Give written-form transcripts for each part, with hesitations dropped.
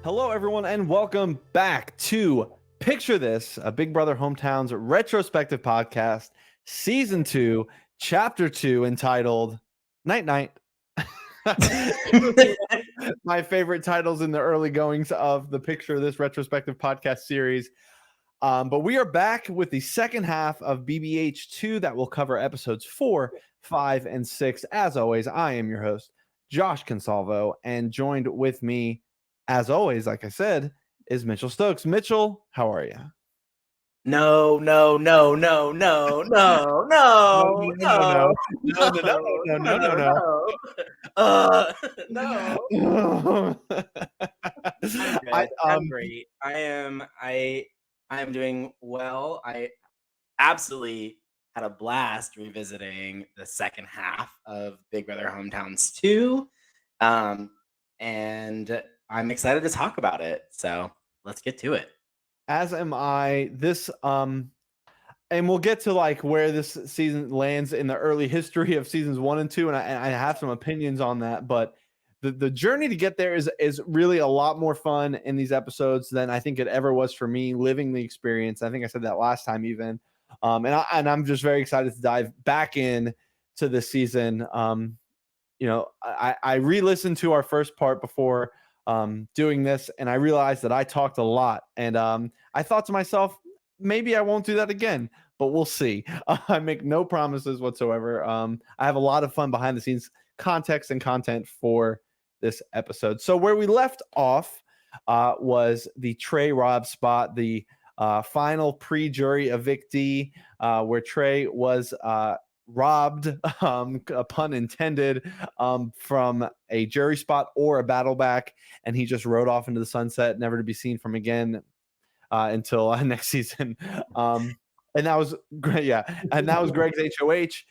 Hello, everyone, and welcome back to Picture This, a Big Brother Hometowns retrospective podcast, Season 2, Chapter 2, entitled Night Night. My favorite titles in the early goings of the Picture This retrospective podcast series. But we are back with the second half of BBH2 that will cover episodes 4, 5, and 6. As always, I am your host, Josh Consalvo, and joined with me, as always, like I said, is Mitchell Stokes. Mitchell, how are you? No. No, no, no, no, no, no, no, no. I'm good. I'm great. I am doing well. I absolutely had a blast revisiting the second half of Big Brother Hometowns 2. And I'm excited to talk about it. So let's get to it. As am I. And we'll get to like where this season lands in the early history of seasons 1 and 2, and I have some opinions on that. But the journey to get there is really a lot more fun in these episodes than I think it ever was for me living the experience. I think I said that last time even, and I'm just very excited to dive back in to this season. I re-listened to our first part before doing this, and I realized that I talked a lot, and I thought to myself, maybe I won't do that again, but we'll see. I make no promises whatsoever. I have a lot of fun behind the scenes context and content for this episode. So where we left off was the Trey Rob spot, the final pre-jury evictee, where Trey was robbed, a pun intended, from a jury spot or a battle back, and he just rode off into the sunset, never to be seen from again until next season. And that was great. Yeah. And that was Greg's HOH.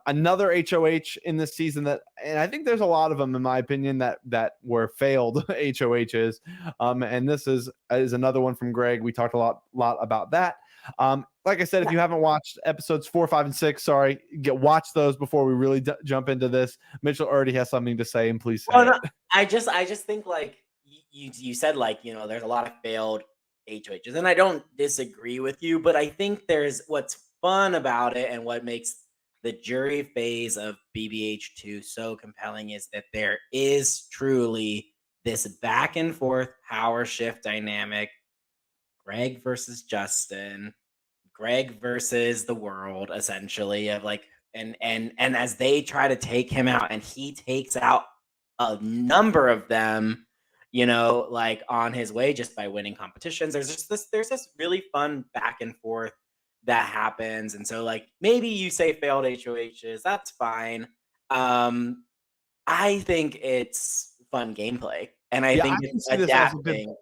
Another HOH in this season and I think there's a lot of them, in my opinion, that were failed HOHs. And this is another one from Greg. We talked a lot about that. Like I said, if you haven't watched episodes 4, 5, and 6, watch those before we really jump into this. Mitchell already has something to say, and please say it. No, I just think like you said, like, there's a lot of failed HOHs, and I don't disagree with you, but I think there's what's fun about it and what makes the jury phase of BBH2 so compelling is that there is truly this back and forth power shift dynamic. Greg versus Justin, Greg versus the world, essentially, of like, and as they try to take him out, and he takes out a number of them, like on his way just by winning competitions. There's this really fun back and forth that happens. And so, like, maybe you say failed HOHs, that's fine. I think it's fun gameplay, and I think it's adapting.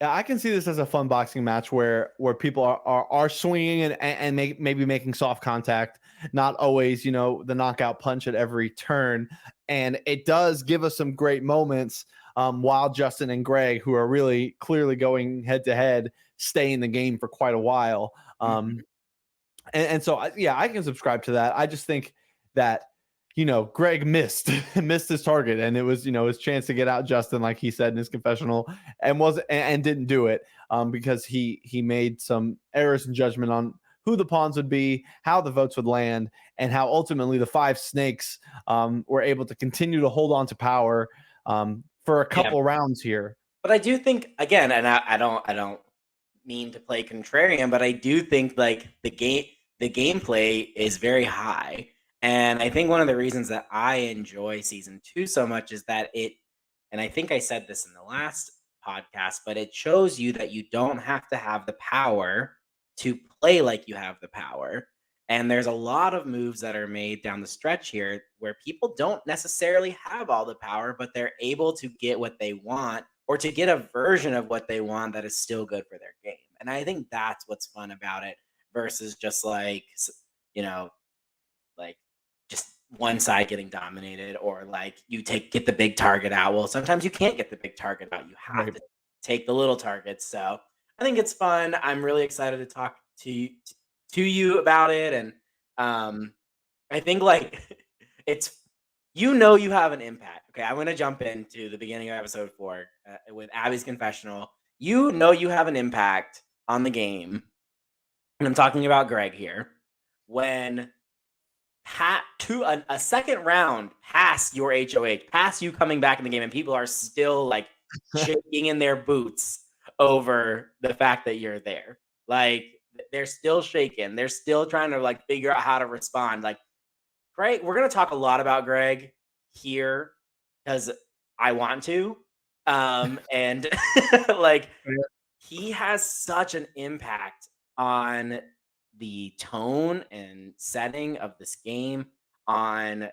Yeah, I can see this as a fun boxing match where people are swinging and maybe making soft contact, not always, the knockout punch at every turn. And it does give us some great moments while Justin and Greg, who are really clearly going head to head, stay in the game for quite a while. And so, I can subscribe to that. I just think that, Greg missed his target, and it was, his chance to get out Justin, like he said in his confessional, and didn't do it because he made some errors in judgment on who the pawns would be, how the votes would land, and how ultimately the 5 snakes were able to continue to hold on to power for a couple rounds here. But I do think, again, and I don't mean to play contrarian, but I do think like the gameplay is very high. And I think one of the reasons that I enjoy season 2 so much is that and I think I said this in the last podcast, but it shows you that you don't have to have the power to play like you have the power. And there's a lot of moves that are made down the stretch here where people don't necessarily have all the power, but they're able to get what they want, or to get a version of what they want that is still good for their game. And I think that's what's fun about it versus just like, like just one side getting dominated, or like you get the big target out. Well, sometimes you can't get the big target out. You have to take the little targets. So I think it's fun. I'm really excited to talk to you about it. And I think like you have an impact. Okay, I'm gonna jump into the beginning of episode 4 with Abby's confessional. You know you have an impact on the game, and I'm talking about Greg here. When a second round past your HOH, past you coming back in the game, and people are still like shaking in their boots over the fact that you're there. Like they're still shaking. They're still trying to like figure out how to respond. Like Greg, we're gonna talk a lot about Greg here because I want to. And like he has such an impact on the tone and setting of this game. On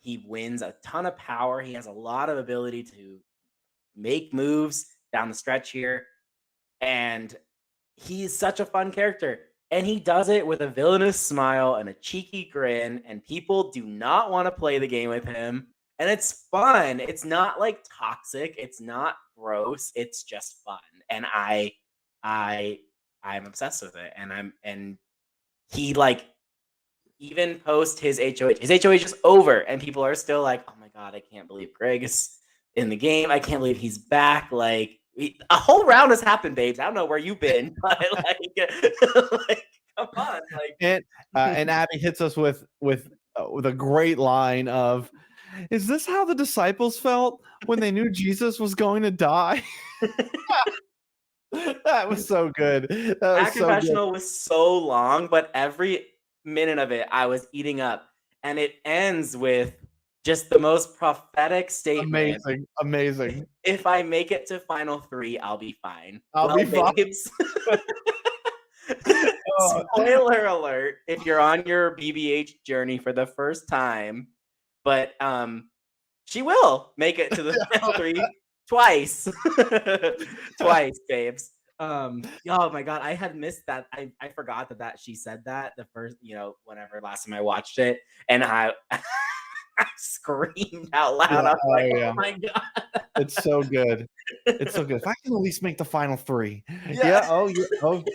he wins a ton of power. He has a lot of ability to make moves down the stretch here, and he's such a fun character. And he does it with a villainous smile and a cheeky grin, and people do not want to play the game with him. And it's fun. It's not like toxic. It's not gross. It's just fun. And I I'm obsessed with it. And he like even post his HOH. His HOH is over, and people are still like, "Oh my god, I can't believe Greg is in the game. I can't believe he's back." Like a whole round has happened, babes. I don't know where you've been, but like come on, like. And Abby hits us with a great line of, "Is this how the disciples felt when they knew Jesus was going to die?" That was so good. That confessional was so long, but every minute of it I was eating up, and it ends with just the most prophetic statement. Amazing. If I make it to final 3, I'll be fine. I'll be fine. Babes, spoiler alert, if you're on your BBH journey for the first time, but she will make it to the final 3 twice. Twice, babes. Oh my god, I had missed that. I forgot that she said that the first, whenever last time I watched it, and I screamed out loud. I was like, oh my god. It's so good. It's so good. If I can at least make the final 3. Yeah. Oh,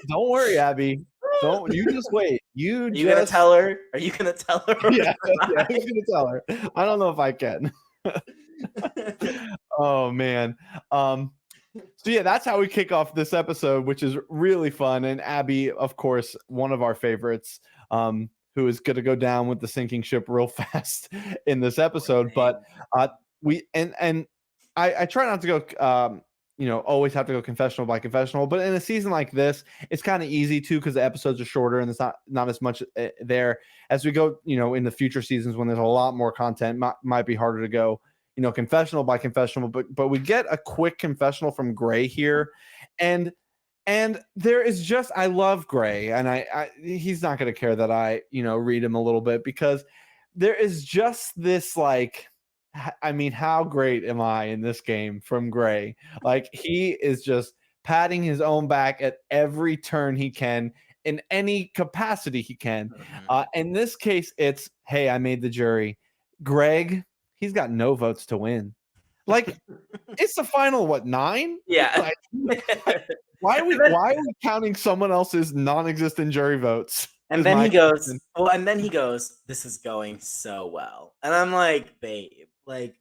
don't worry, Abby. Don't you just wait. Are you gonna tell her? Are you gonna tell her? Yeah, who's gonna tell her? I don't know if I can. Oh man. So yeah, that's how we kick off this episode, which is really fun. And Abby, of course, one of our favorites, who is going to go down with the sinking ship real fast in this episode. But I try not to go, always have to go confessional by confessional. But in a season like this, it's kind of easy too because the episodes are shorter and it's not as much there. As we go, in the future seasons when there's a lot more content, might be harder to go, confessional by confessional. But we get a quick confessional from Gray here, and there is just, I love Gray, and he's not going to care that I, read him a little bit, because there is just this like, I mean, how great am I in this game from Gray? Like, he is just patting his own back at every turn he can in any capacity he can. In this case, it's, hey, I made the jury. Greg, he's got no votes to win. Like, it's the final, 9? Yeah. Like, why are we counting someone else's non-existent jury votes? And then he goes, this is going so well. And I'm like, babe, like,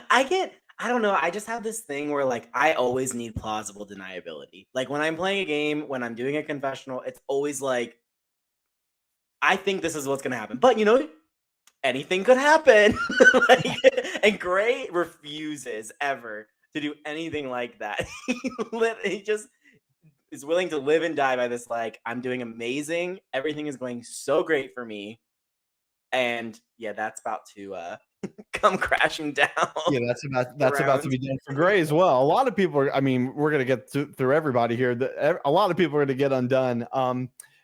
I don't know. I just have this thing where like, I always need plausible deniability. Like when I'm playing a game, when I'm doing a confessional, it's always like, I think this is what's going to happen. But anything could happen. And Gray refuses ever to do anything like that. He just is willing to live and die by this, like, I'm doing amazing. Everything is going so great for me. And yeah, that's about to come crashing down. Yeah, that's about to be done for Gray as well. A lot of people we're going to get through everybody here. A lot of people are going to get undone.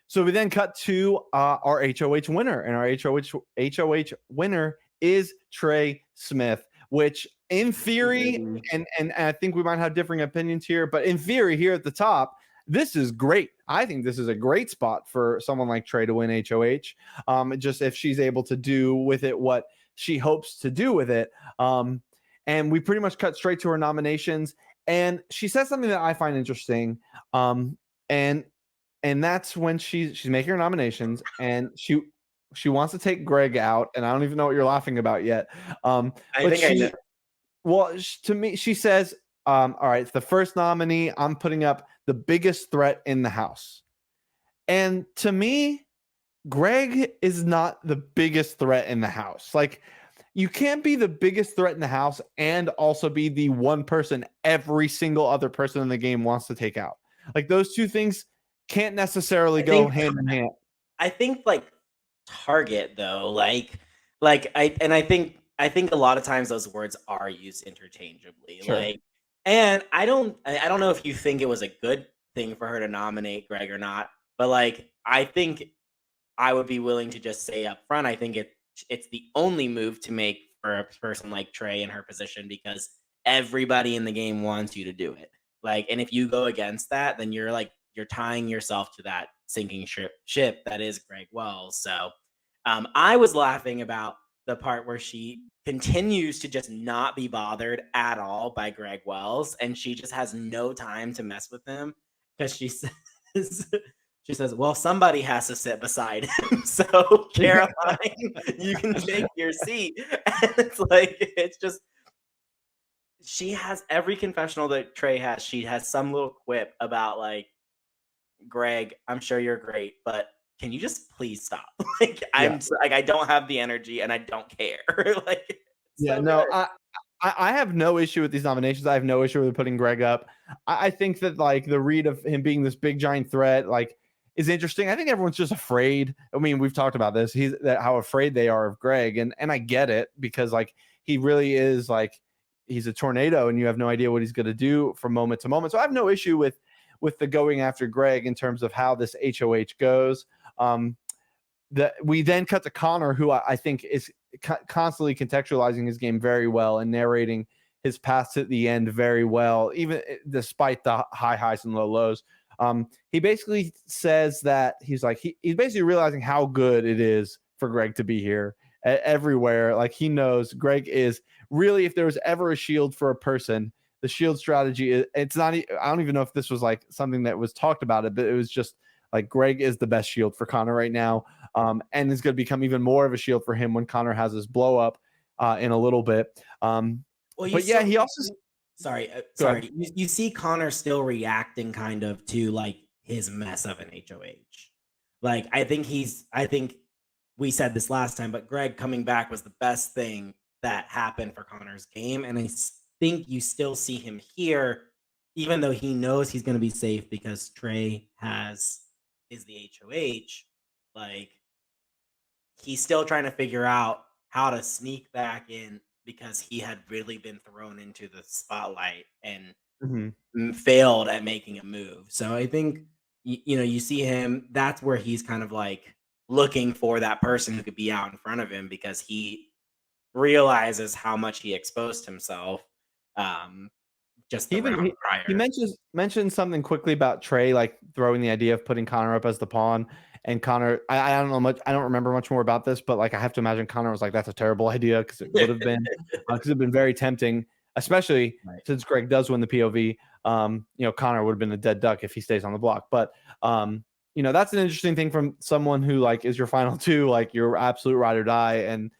So we then cut to our HOH winner, and our HOH winner is Trey Smith, which in theory, and I think we might have differing opinions here, but in theory here at the top, this is great. I think this is a great spot for someone like Trey to win HOH. Just if she's able to do with it what she hopes to do with it. And we pretty much cut straight to her nominations. And she says something that I find interesting. And that's when she's making her nominations, and She wants to take Greg out, and I don't even know what you're laughing about yet. I But think I know. to me, she says, all right, it's the first nominee. I'm putting up the biggest threat in the house. And to me, Greg is not the biggest threat in the house. Like, you can't be the biggest threat in the house and also be the one person every single other person in the game wants to take out. Like, those two things can't necessarily I go think hand in hand. I think like target though, I think a lot of times those words are used interchangeably. Sure. And I don't know if you think it was a good thing for her to nominate Greg or not, but like I think I would be willing to just say up front, I think it's the only move to make for a person like Trey in her position because everybody in the game wants you to do it. Like, and if you go against that, then you're tying yourself to that sinking ship that is Greg Wells. So I was laughing about the part where she continues to just not be bothered at all by Greg Wells, and she just has no time to mess with him because she says she says, "Well, somebody has to sit beside him, so Caroline, you can take your seat." And it's just she has every confessional that Trey has. She has some little quip about like, "Greg, I'm sure you're great, but can you just please stop?" Like Yeah. like I don't have the energy and I don't care. Like it's Yeah. so No, good. I have no issue with these nominations. I have no issue with putting Greg up. I think that like the read of him being this big giant threat, like, is interesting. I think everyone's just afraid. I mean, we've talked about this. He's that how afraid they are of Greg, and I get it because like he really is like he's a tornado, and you have no idea what he's going to do from moment to moment. So I have no issue with the going after Greg in terms of how this HOH goes. Um, that we then cut to Connor, who I think is constantly contextualizing his game very well and narrating his path to the end very well, even despite the high highs and low lows. He basically says that he's basically realizing how good it is for Greg to be here everywhere. Like, he knows Greg is really, if there was ever a shield for a person, the shield strategy is, it's not, I don't even know if this was like something that was talked about it, but it was just like Greg is the best shield for Connor right now. And is going to become even more of a shield for him when Connor has his blow up in a little bit. Well, But yeah, he also sorry, go ahead. sorry. You see Connor still reacting kind of to like his mess of an HOH. Like I think we said this last time, but Greg coming back was the best thing that happened for Connor's game. And think you still see him here, even though he knows he's gonna be safe because Trey is the HOH, like he's still trying to figure out how to sneak back in because he had really been thrown into the spotlight and Mhm. failed at making a move. So I think you see him. That's where he's kind of like looking for that person who could be out in front of him because he realizes how much he exposed himself um, just He the even round he prior. mentioned something quickly about Trey, like throwing the idea of putting Connor up as the pawn. And Connor, I don't know much, I don't remember much more about this, but like I have to imagine Connor was like, "That's a terrible idea," because it would have been, because it'd been very tempting, especially Right. since Greg does win the POV. Connor would have been a dead duck if he stays on the block. But that's an interesting thing from someone who like is your final two, like your absolute ride or die. And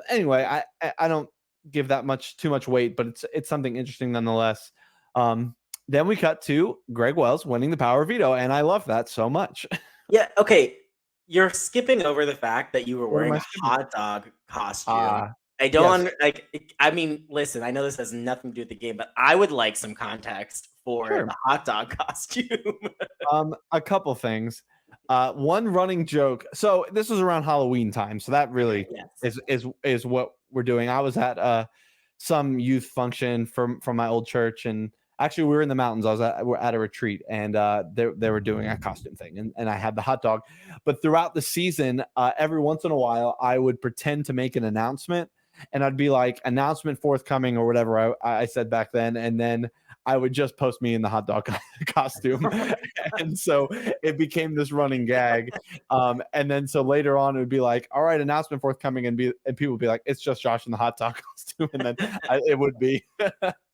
anyway, I don't give that too much weight, but it's something interesting nonetheless. Then we cut to Greg Wells winning the power veto, and I love that so much. Yeah, okay. You're skipping over the fact that you were What am wearing I a skipping? hot dog costume. Ah, I don't yes, like I mean, listen, I know this has nothing to do with the game, but I would like some context for sure. the hot dog costume. A couple things. One running joke. So this was around Halloween time, so that Okay, really yes. is what we're doing. I was at some youth function from my old church, and actually we were in the mountains. We're at a retreat, and they were doing a costume thing, and I had the hot dog. But throughout the season, every once in a while, I would pretend to make an announcement, and I'd be like, "Announcement forthcoming" or whatever I said back then, and then I would just post me in the hot dog costume. And so it became this running gag. And then so later on, it would be like, "All right, announcement forthcoming," and people would be like, "It's just Josh in the hot dog costume," and then it would be.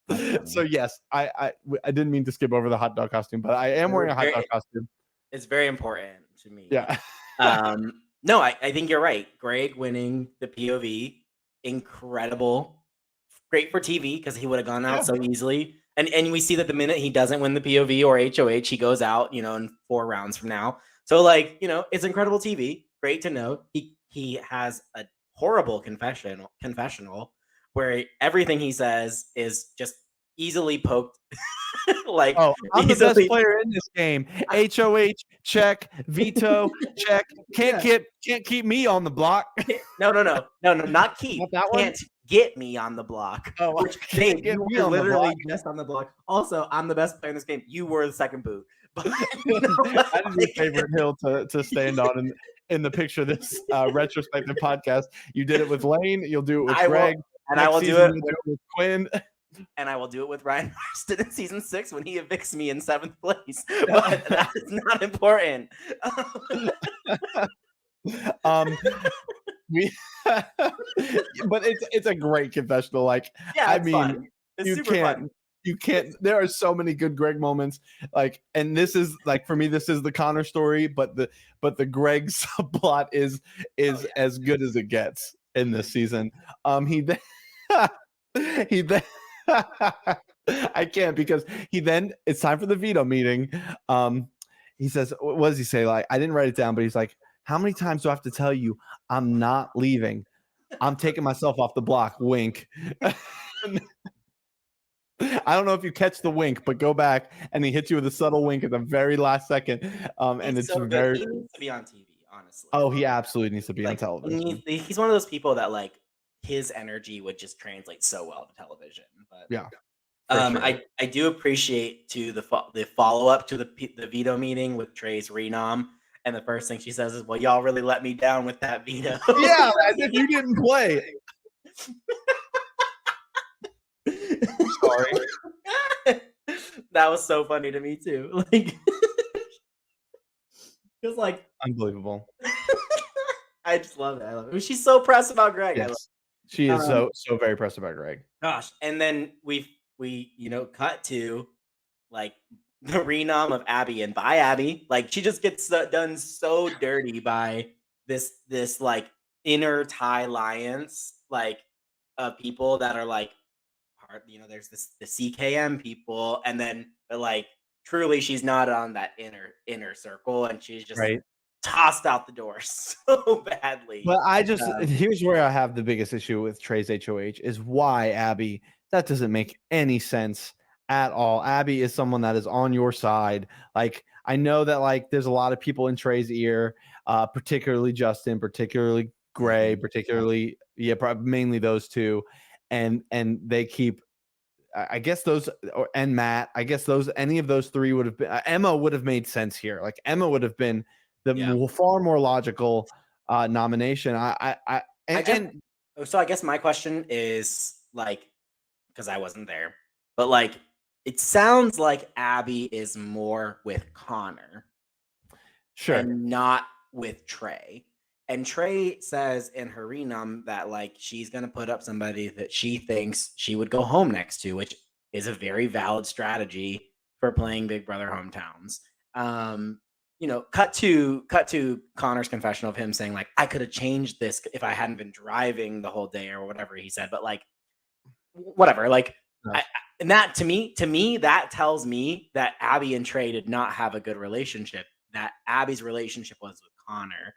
That's So funny. yes, I didn't mean to skip over the hot dog costume, but I am wearing a hot dog costume. It's very important to me. Yeah. Um, No, I think you're right. Greg winning the POV, incredible. Great for TV because he would have gone out Yeah. so easily. And we see that the minute he doesn't win the POV or HOH, he goes out, in 4 rounds from now. So like, it's incredible TV. Great to know. He has a horrible confessional where everything he says is just easily poked. Like Oh, I'm the best easily. player in this game. HOH, check. Veto, check. Yeah. Can't keep me on the block. No, not keep. Not that one? Can't get me on the block. Oh, Which, can't Dave, get you me were on the literally block. just on the block. Also, I'm the best player in this game. You were the second boot. But, That is your favorite hill to stand on in the picture of this retrospective podcast. You did it with Lane. You'll do it with I will, Greg. and Next I will do season, it you'll do it with Quinn. and I will do it with Ryan Marston in season 6 when he evicts me in 7th place. But that is not important. We but it's a great confessional. Like, Yeah, I it's mean, fun. It's you super can't fun. you can't there are so many good Greg moments. Like, and this is like, for me, this is the Connor story, but the Greg subplot is Yeah. as good as it gets in this season. He then he then I can't, because he then, it's time for the veto meeting. He says, what does he say? Like, I didn't write it down, but he's like, how many times do I have to tell you I'm not leaving? I'm taking myself off the block. Wink. I don't know if you catch the wink, but go back and he hits you with a subtle wink at the very last second. And He's it's so good. very, He needs to be on TV, honestly. oh, he absolutely needs to be on Like television. he's one of those people that like his energy would just translate so well to television. But Yeah. Sure. I do appreciate too the follow up to the veto meeting with Trey's renom, and the first thing she says is, "Well, y'all really let me down with that veto." Yeah, as if you didn't play. Sorry. That was so funny to me too. Like, it's like Unbelievable. I just love it. I love it. She's so pressed about Greg. I love Yes. She is so very pressed about Greg. Gosh, and then we cut to like the renom of Abby, and by Abby, like she just gets done so dirty by this like inner tie alliance, like of people that are like part. There's the CKM people, and then but like truly she's not on that inner circle, and she's just Right. tossed out the door so badly. But here's where I have the biggest issue with Trey's HOH is why Abby. That doesn't make any sense at all. Abby is someone that is on your side. Like, I know that like there's a lot of people in Trey's ear, particularly Justin, particularly Gray, particularly mainly those two, and they keep. I guess those and Matt. I guess any of those three would have been. Emma would have made sense here. Like, Emma would have been the far more logical nomination. So I guess my question is like, because I wasn't there, but like it sounds like Abby is more with Connor, sure, and not with Trey. And Trey says in her renom that like she's gonna put up somebody that she thinks she would go home next to, which is a very valid strategy for playing Big Brother hometowns. Cut to Connor's confession of him saying like, I could have changed this if I hadn't been driving the whole day or whatever he said, but like whatever, like and that to me that tells me that Abby and Trey did not have a good relationship, that Abby's relationship was with Connor.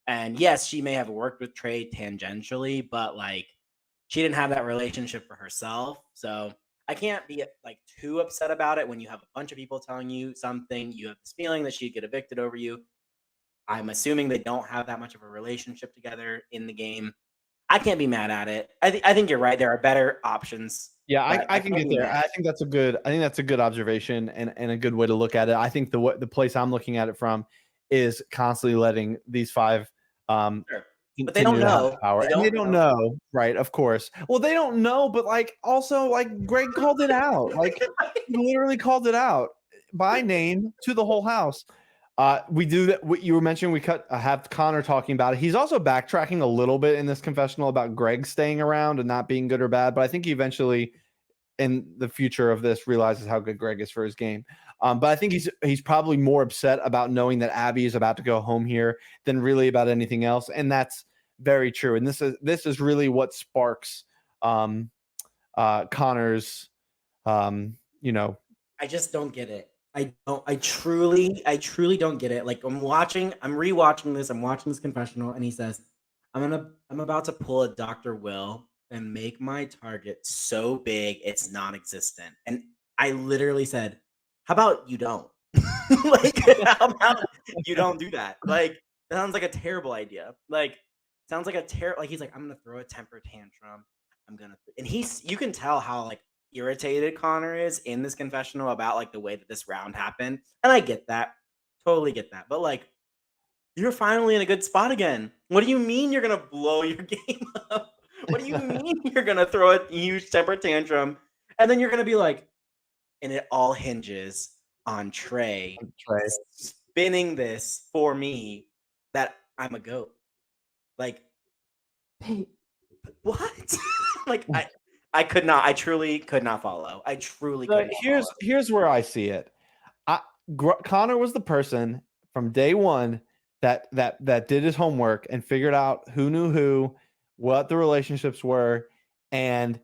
And yes, she may have worked with Trey tangentially, but like she didn't have that relationship for herself. So I can't be like too upset about it when you have a bunch of people telling you something. You have this feeling that she'd get evicted over you. I'm assuming they don't have that much of a relationship together in the game. I can't be mad at it. I think you're right. There are better options. Yeah, I can get there. I think that's a good observation and a good way to look at it. I think the place I'm looking at it from is constantly letting these five Sure. But they don't know. Power. They don't know, right? Of course. Well, they don't know, but like also like Greg called it out. Like he literally called it out by name to the whole house. We do that. What you were mentioning, we have Connor talking about it. He's also backtracking a little bit in this confessional about Greg staying around and not being good or bad. But I think he eventually, in the future of this, realizes how good Greg is for his game. But I think he's probably more upset about knowing that Abby is about to go home here than really about anything else, and that's very true. And this is really what sparks Connor's I just don't get it. I don't. I truly don't get it. Like I'm rewatching this. I'm watching this confessional, and he says, I'm about to pull a Dr. Will and make my target so big it's non-existent." And I literally said, "How about you don't? Like, how about you don't do that? Like, that sounds like a terrible idea. Like, sounds like a terrible. Like, he's like, I'm gonna throw a temper tantrum. And you can tell how like irritated Connor is in this confessional about like the way that this round happened. And I get that. Totally get that. But like, you're finally in a good spot again. What do you mean you're gonna blow your game up? What do you mean you're gonna throw a huge temper tantrum? And then you're gonna be like, and it all hinges on Trey spinning this for me that I'm a goat. Like, hey, what? Like I could not. I truly could not follow. I truly could not follow. Here's where I see it. Connor was the person from day one that did his homework and figured out who knew who, what the relationships were, and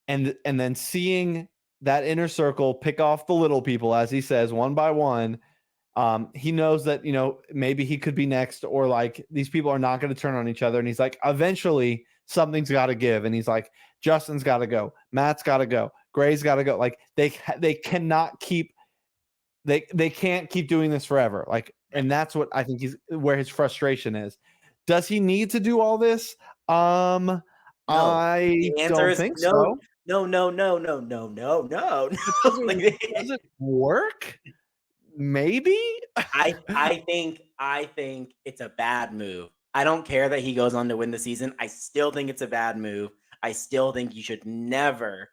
then seeing that inner circle pick off the little people, as he says, one by one. He knows that, maybe he could be next, or like these people are not going to turn on each other. And he's like, eventually something's got to give. And he's like, Justin's got to go. Matt's got to go. Gray's got to go. Like they cannot keep, they can't keep doing this forever. Like, and that's what I think where his frustration is. Does he need to do all this? No. I don't think so. No. Does it work? Maybe. I think it's a bad move. I don't care that he goes on to win the season. I still think it's a bad move. I still think you should never,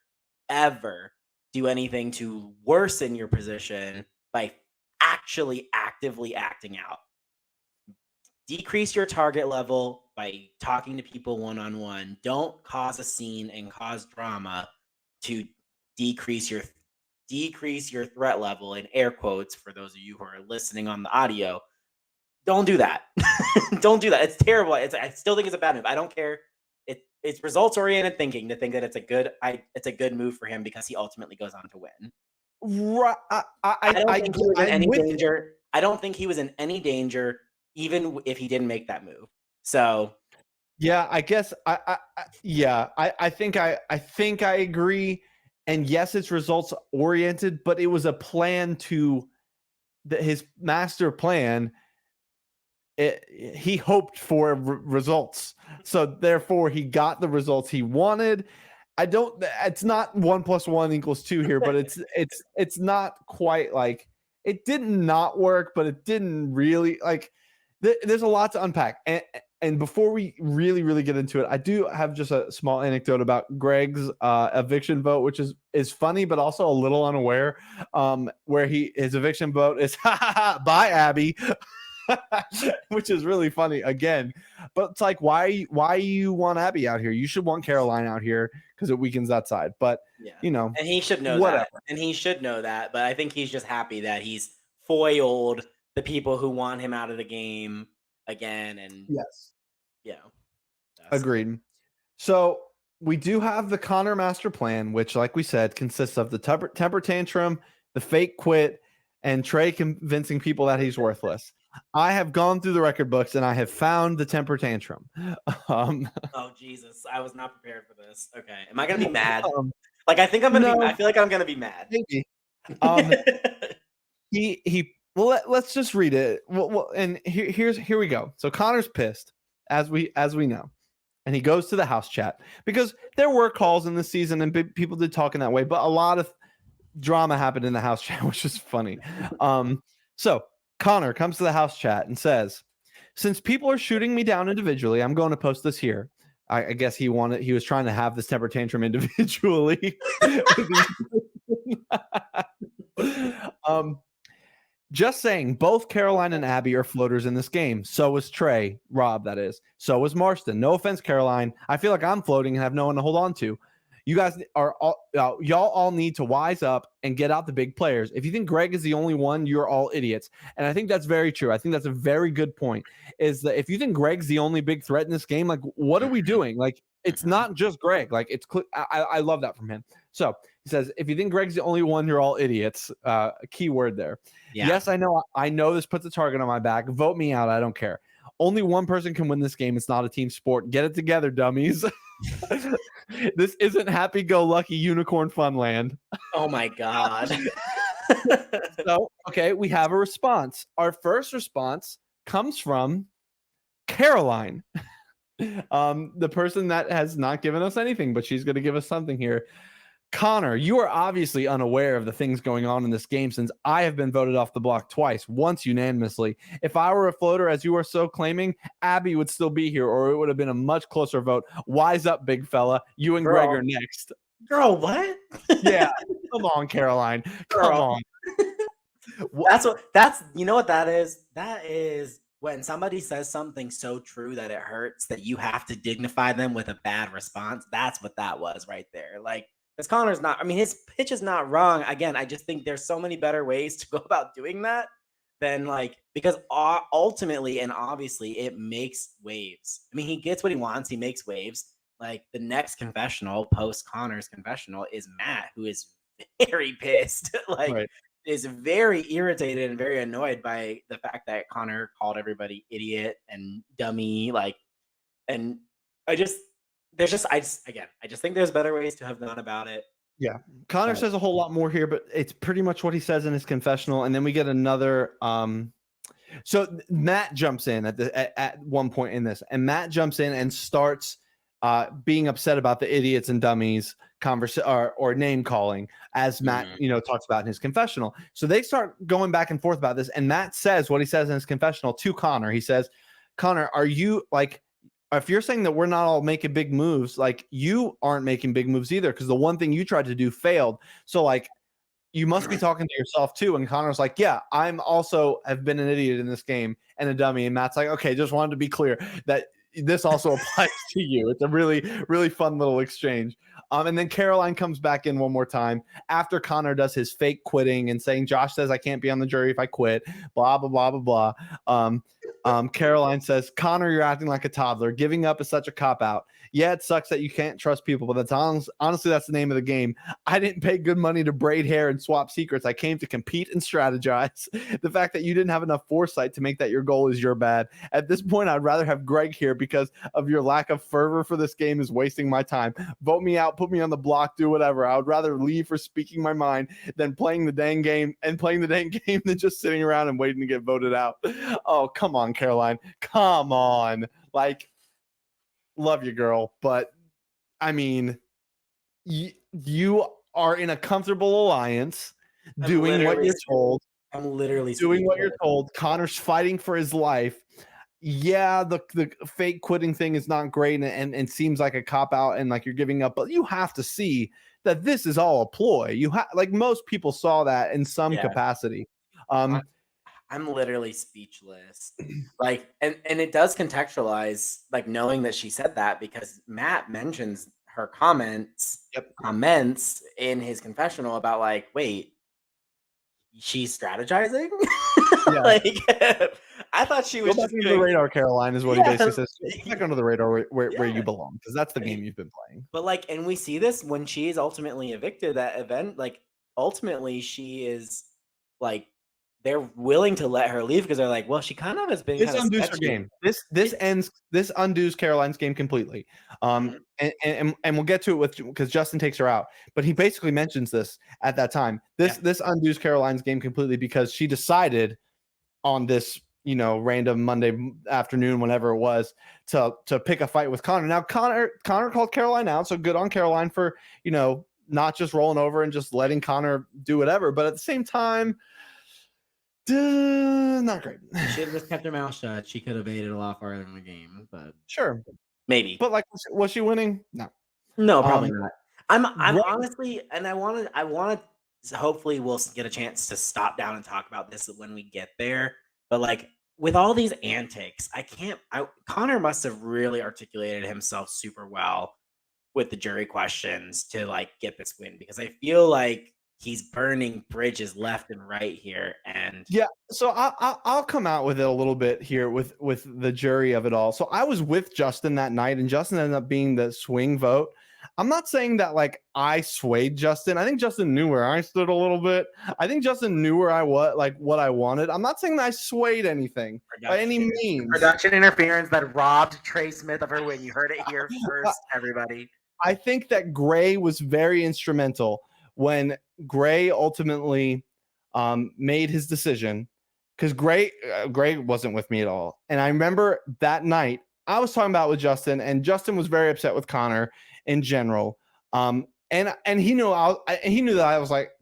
ever do anything to worsen your position by actually actively acting out. Decrease your target level by talking to people one-on-one. Don't cause a scene and cause drama to decrease your threat level, in air quotes for those of you who are listening on the audio. Don't do that. Don't do that. It's terrible. I still think it's a bad move. I don't care. It's results oriented thinking to think that it's a good move for him because he ultimately goes on to win. Right. I don't think he was in any danger. I don't think he was in any danger, even if he didn't make that move. So yeah, I guess I think I agree. And yes, it's results oriented, but it was a plan to his master plan. He hoped for results, so therefore he got the results he wanted. It's not 1 + 1 = 2 here, but it's not quite like it did not work, but it didn't really like. There's a lot to unpack, and before we really get into it, I do have just a small anecdote about Greg's eviction vote, which is funny, but also a little unaware. Where his eviction vote is bye Abby, which is really funny again. But it's like, why you want Abby out here? You should want Caroline out here because it weakens that side. But yeah, and he should know that. And he should know that. But I think he's just happy that he's foiled the people who want him out of the game again. And yes, agreed. So we do have the Connor master plan, which, like we said, consists of the temper tantrum, the fake quit, and Trey convincing people that he's worthless. I have gone through the record books and I have found the temper tantrum. Oh Jesus, I was not prepared for this. Okay, am I gonna be mad? Like I think I'm gonna be. I feel like I'm gonna be mad. Maybe. Let's just read it. Well, and here we go. So Connor's pissed, as we know, and he goes to the house chat because there were calls in the season and people did talk in that way, but a lot of drama happened in the house chat, which is funny. So Connor comes to the house chat and says, "Since people are shooting me down individually, I'm going to post this here." I guess he was trying to have this temper tantrum individually. Just saying, both Caroline and Abby are floaters in this game. So is Trey, Rob, that is. So is Marston. No offense, Caroline. I feel like I'm floating and have no one to hold on to. You guys are all y'all all need to wise up and get out the big players. If you think Greg is the only one, you're all idiots. And I think that's very true. I think that's a very good point. Is that if you think Greg's the only big threat in this game, like what are we Mhm, doing? Like it's mhm. not just Greg. Like it's I love that from him. So he says, if you think Greg's the only one, you're all idiots. A key word there. Yeah. Yes, I know this puts a target on my back. Vote me out. I don't care. Only one person can win this game. It's not a team sport. Get it together, dummies. This isn't happy-go-lucky unicorn funland. Oh my god. So, okay, we have a response. Our first response comes from Caroline, the person that has not given us anything, but she's going to give us something here. Connor, you are obviously unaware of the things going on in this game since I have been voted off the block twice, once unanimously. If I were a floater, as you are so claiming, Abby would still be here, or it would have been a much closer vote. Wise up, big fella. You and Greg Girl. are next. Girl, what? Yeah, come on, Caroline. Come Girl. on. What? That's you know what that is? That is when somebody says something so true that it hurts that you have to dignify them with a bad response. That's what that was right there. Like, because Connor's not, I mean, his pitch is not wrong. Again, I just think there's so many better ways to go about doing that than like, because ultimately and obviously it makes waves. I mean, he gets what he wants, he makes waves. Like the next confessional post Connor's confessional is Matt, who is very pissed. Like, Right. is very irritated and very annoyed by the fact that Connor called everybody idiot and dummy. Like, and I just, there's just, I just think there's better ways to have gone about it. Yeah. Connor But says a whole lot more here, but it's pretty much what he says in his confessional. And then we get another so Matt jumps in at one point in this, and Matt jumps in and starts being upset about the idiots and dummies or name calling, as Matt talks about in his confessional. So they start going back and forth about this, and Matt says what he says in his confessional to Connor. He says, "Connor, are you like?" If you're saying that we're not all making big moves, like you aren't making big moves either, because the one thing you tried to do failed. So like you must be talking to yourself too. And Connor's like, yeah, I'm also have been an idiot in this game and a dummy. And Matt's like, okay, just wanted to be clear that this also applies to you. It's a really, really fun little exchange. And then Caroline comes back in one more time after Connor does his fake quitting and saying, Josh says I can't be on the jury if I quit, blah, blah, blah, blah, blah. Caroline says, Connor, you're acting like a toddler. Giving up is such a cop-out. Yeah, it sucks that you can't trust people, but that's honestly, that's the name of the game. I didn't pay good money to braid hair and swap secrets. I came to compete and strategize. The fact that you didn't have enough foresight to make that your goal is your bad. At this point, I'd rather have Greg here because of your lack of fervor for this game is wasting my time. Vote me out, put me on the block, do whatever. I would rather leave for speaking my mind than playing the dang game than just sitting around and waiting to get voted out. Oh, come on, Caroline. Come on. Like, love you, girl. But I mean, you are in a comfortable alliance doing what you're told. I'm literally Doing what you're speechless. told. Connor's fighting for his life. Yeah, the fake quitting thing is not great and seems like a cop out and like you're giving up, but you have to see that this is all a ploy. You have like most people saw that in some Yeah. capacity. I'm literally speechless. Like, and it does contextualize, like knowing that she said that because Matt mentions her comments in his confessional about like, wait, she's strategizing. Yeah. Like, I thought she was Go back just under doing, the radar, Caroline, is what he basically says. Go back under the radar where you yeah. belong, because that's the game you've been playing. But like, and we see this when she is ultimately evicted. That event, like, ultimately she is like, they're willing to let her leave because they're like, well, she kind of has been This kind of undoes her sketchy. game. This undoes Caroline's game completely. Mhm. And we'll get to it because Justin takes her out. But he basically mentions this at that time. This undoes Caroline's game completely because she decided on this, random Monday afternoon, whenever it was, to pick a fight with Connor. Now Connor called Caroline out, so good on Caroline for, not just rolling over and just letting Connor do whatever. But at the same time, not great. She should have just kept her mouth shut. She could have made it a lot farther in the game, but Sure. maybe. But like, was she winning? No, probably not. I'm Greg- honestly, and I wanted. Hopefully, we'll get a chance to stop down and talk about this when we get there. But like with all these antics, I can't. Connor must have really articulated himself super well with the jury questions to like get this win because I feel like he's burning bridges left and right here. And Yeah, so I'll come out with it a little bit here with the jury of it all. So I was with Justin that night, and Justin ended up being the swing vote. I'm not saying that like I swayed Justin. I think Justin knew where I stood a little bit. I think Justin knew where I was, like what I wanted. I'm not saying that I swayed anything by any means. production interference that robbed Trey Smith of her win. You heard it here first, everybody. I think that Gray was very instrumental when Gray ultimately made his decision, because Gray wasn't with me at all. And I remember that night I was talking about with Justin, and Justin was very upset with Connor in general. And he knew he knew that I was like,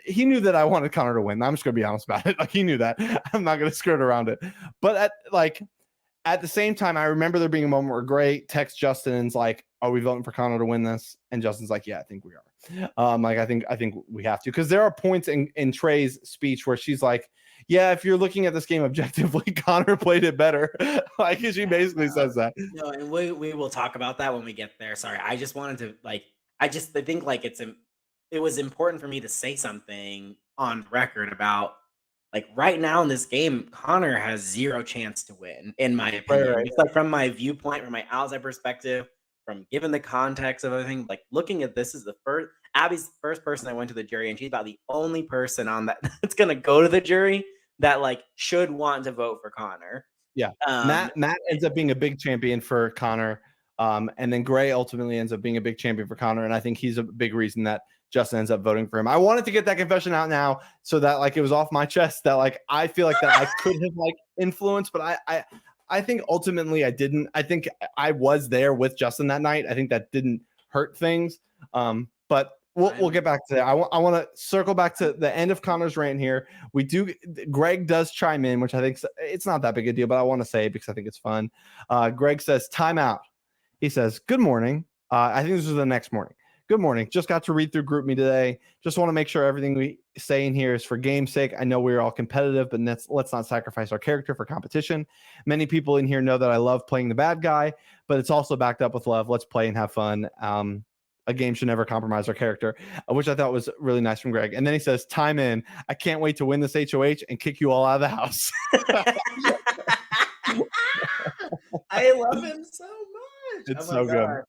he knew that I wanted Connor to win. I'm just gonna be honest about it. Like he knew that. I'm not gonna skirt around it. But at the same time, I remember there being a moment where Gray texts Justin and's like, "Are we voting for Connor to win this?" And Justin's like, "Yeah, I think we are." Like I think we have to, because there are points in Trey's speech where she's like, "Yeah, if you're looking at this game objectively, Connor played it better." Like she basically says that. No, and we will talk about that when we get there. Sorry, I just wanted to like I think like it was important for me to say something on record about like right now in this game, Connor has zero chance to win, in my opinion. Right. It's like from my viewpoint, from my outside perspective, from given the context of everything, like looking at this is the first Abby's the first person that went to the jury, and she's about the only person on that that's gonna go to the jury that like should want to vote for Connor. Yeah. Um, Matt ends up being a big champion for Connor. And then Gray ultimately ends up being a big champion for Connor. And I think he's a big reason that Justin ends up voting for him. I wanted to get that confession out now so that like it was off my chest, that like I feel like that I could have like influenced, but I think ultimately I didn't. I think I was there with Justin that night. I think that didn't hurt things. But we'll get back to that. I want to circle back to the end of Connor's rant here. Greg does chime in, which I think it's not that big a deal, but I want to say it because I think it's fun. Greg says, "Timeout." He says, "Good morning." I think this was the next morning. "Good morning. Just got to read through GroupMe today. Just want to make sure everything we say in here is for game's sake. I know we're all competitive, but let's not sacrifice our character for competition. Many people in here know that I love playing the bad guy, but it's also backed up with love. Let's play and have fun. A game should never compromise our character," which I thought was really nice from Greg. And then he says, "Time in. I can't wait to win this HOH and kick you all out of the house." I love him so much. It's so good.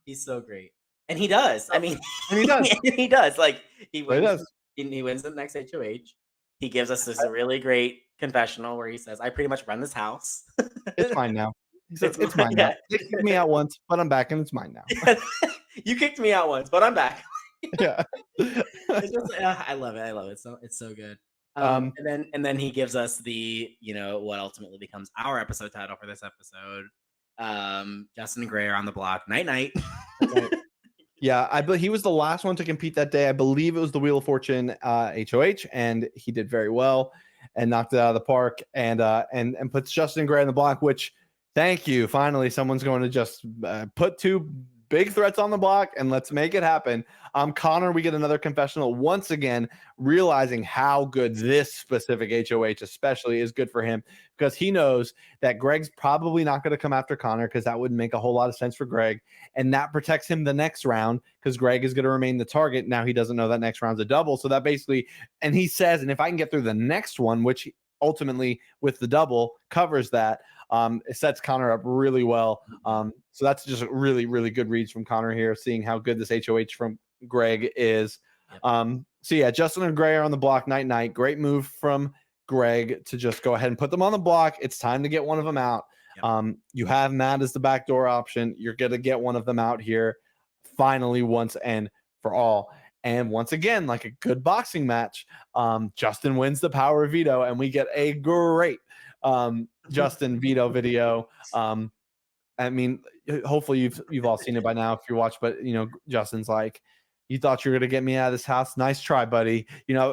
He's so great, and he does. I mean, And he does. he does. Like he But he wins. does. He wins the next HOH. He gives us this really great confessional where he says, "I pretty much run this house. It's mine now." He says, "It's mine now. They kicked me out once, but I'm back and it's mine now." You kicked me out once, but I'm back." Yeah. It's just, I love it. I love it. It's so good. And then he gives us the what ultimately becomes our episode title for this episode. Justin and Gray are on the block. Night night. Yeah, I believe he was the last one to compete that day. I believe it was the Wheel of Fortune HOH, and he did very well and knocked it out of the park and puts Justin Gray on the block, which, thank you. Finally, someone's going to just put two big threats on the block and let's make it happen. Connor, we get another confessional once again, realizing how good this specific HOH especially is good for him, because he knows that Greg's probably not going to come after Connor, because that wouldn't make a whole lot of sense for Greg. And that protects him the next round, because Greg is going to remain the target. Now he doesn't know that next round's a double. So that basically, and he says, and if I can get through the next one, which ultimately with the double covers that, it sets Connor up really well. So that's just really, really good reads from Connor here, seeing how good this HOH from Greg is. Yep. So yeah, Justin and Gray are on the block. Night. Great move from Greg to just go ahead and put them on the block. It's time to get one of them out. Yep. You have Matt as the backdoor option. You're going to get one of them out here finally, once and for all. And once again, like a good boxing match, Justin wins the power of veto, and we get a great Justin veto video. I mean, hopefully you've all seen it by now if you watch, but Justin's like, "You thought you were gonna get me out of this house? Nice try, buddy."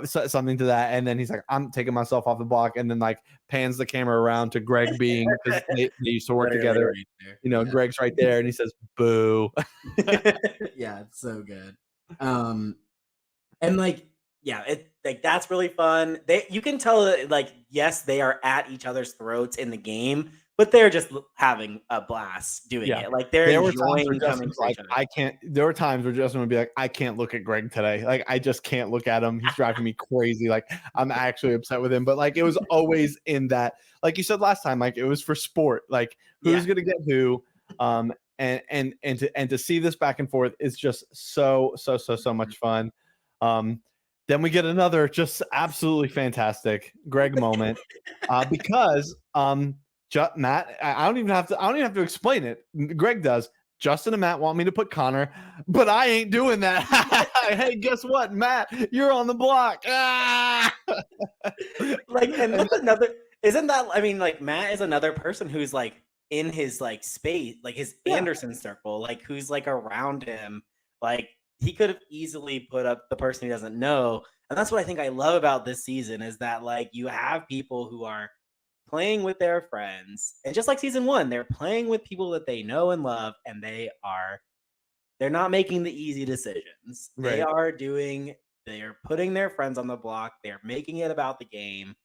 Something to that. And then he's like, "I'm taking myself off the block," and then like pans the camera around to Greg being, because they used to work together. Yeah. Greg's right there, and he says, "Boo." Yeah, it's so good. And like, yeah, that's really fun. You can tell that, like, yes, they are at each other's throats in the game, but they're just having a blast doing Yeah. it. Like they're There were times where enjoying coming Justin's for like, each other. I can't. There were times where Justin would be like, I can't look at Greg today. Like, I just can't look at him. He's driving me crazy. Like, I'm actually upset with him. But like, it was always in that, like you said last time, like it was for sport. Like, Yeah. who's gonna get who? And to see this back and forth is just so much fun. Then we get another just absolutely fantastic Greg moment, because Matt, I don't even have to explain it. Greg does. Justin and Matt want me to put Connor, but I ain't doing that. Hey, guess what, Matt? You're on the block. Ah! Like, and And that's another. Isn't that? I mean, like Matt is another person who's like in his like space, like his yeah, Anderson circle, like who's like around him. Like he could have easily put up the person he doesn't know, and that's what I think I love about this season is that like you have people who are playing with their friends, and just like season one, they're playing with people that they know and love, and they're not making the easy decisions. right. They're putting their friends on the block. They're making it about the game.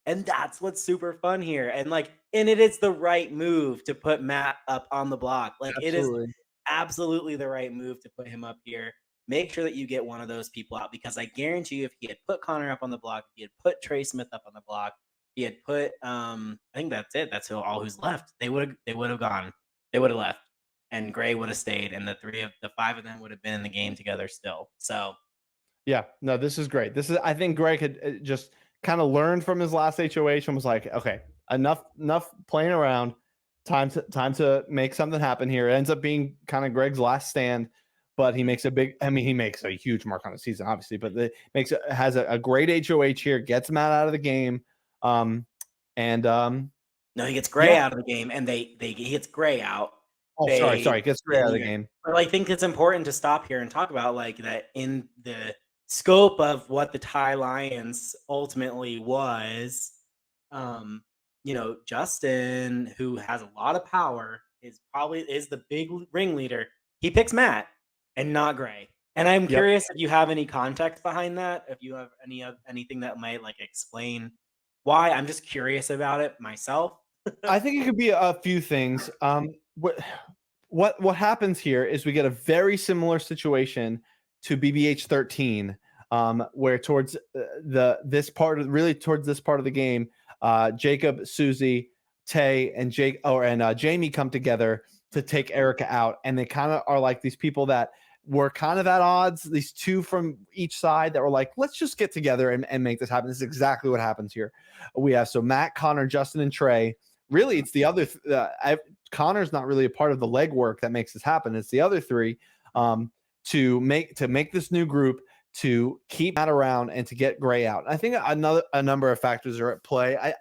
And that's what's super fun here. And it is the right move to put Matt up on the block. Like it is Absolutely. absolutely the right move to put him up here. Make sure that you get one of those people out because I guarantee you if he had put Connor up on the block, if he had put Trey Smith up on the block, he had put I think that's it. That's all who's left. They would have gone. They would have left and Gray would have stayed, and the five of them would have been in the game together still. So Yeah, no, this is great. I think Greg had just kind of learned from his last HOH and was like, okay, enough playing around. Time to make something happen here. It ends up being kind of Greg's last stand, but he makes he makes a huge mark on the season, obviously, but has a great HOH here, gets Matt out of the game. And no, he gets Gray yeah. out of the game, and he gets Gray out. Oh, sorry, gets Gray out of the game. But I think it's important to stop here and talk about like that in the scope of what the Thai Lions ultimately was. Justin, who has a lot of power, is the big ringleader. He picks Matt and not Gray. And I'm curious if you have any context behind that, if you have anything that might like explain why. I'm just curious about it myself. I think it could be a few things. What happens here is we get a very similar situation to BBH 13, where towards this part of the game, Jacob, Susie, Tay, and Jamie come together to take Erica out, and they kind of are like these people that were kind of at odds. These two from each side that were like, let's just get together and make this happen. This is exactly what happens here. We have Matt, Connor, Justin, and Trey. Really, it's the other. Connor's not really a part of the legwork that makes this happen. It's the other three to make this new group, to keep Matt around and to get Gray out. I think a number of factors are at play.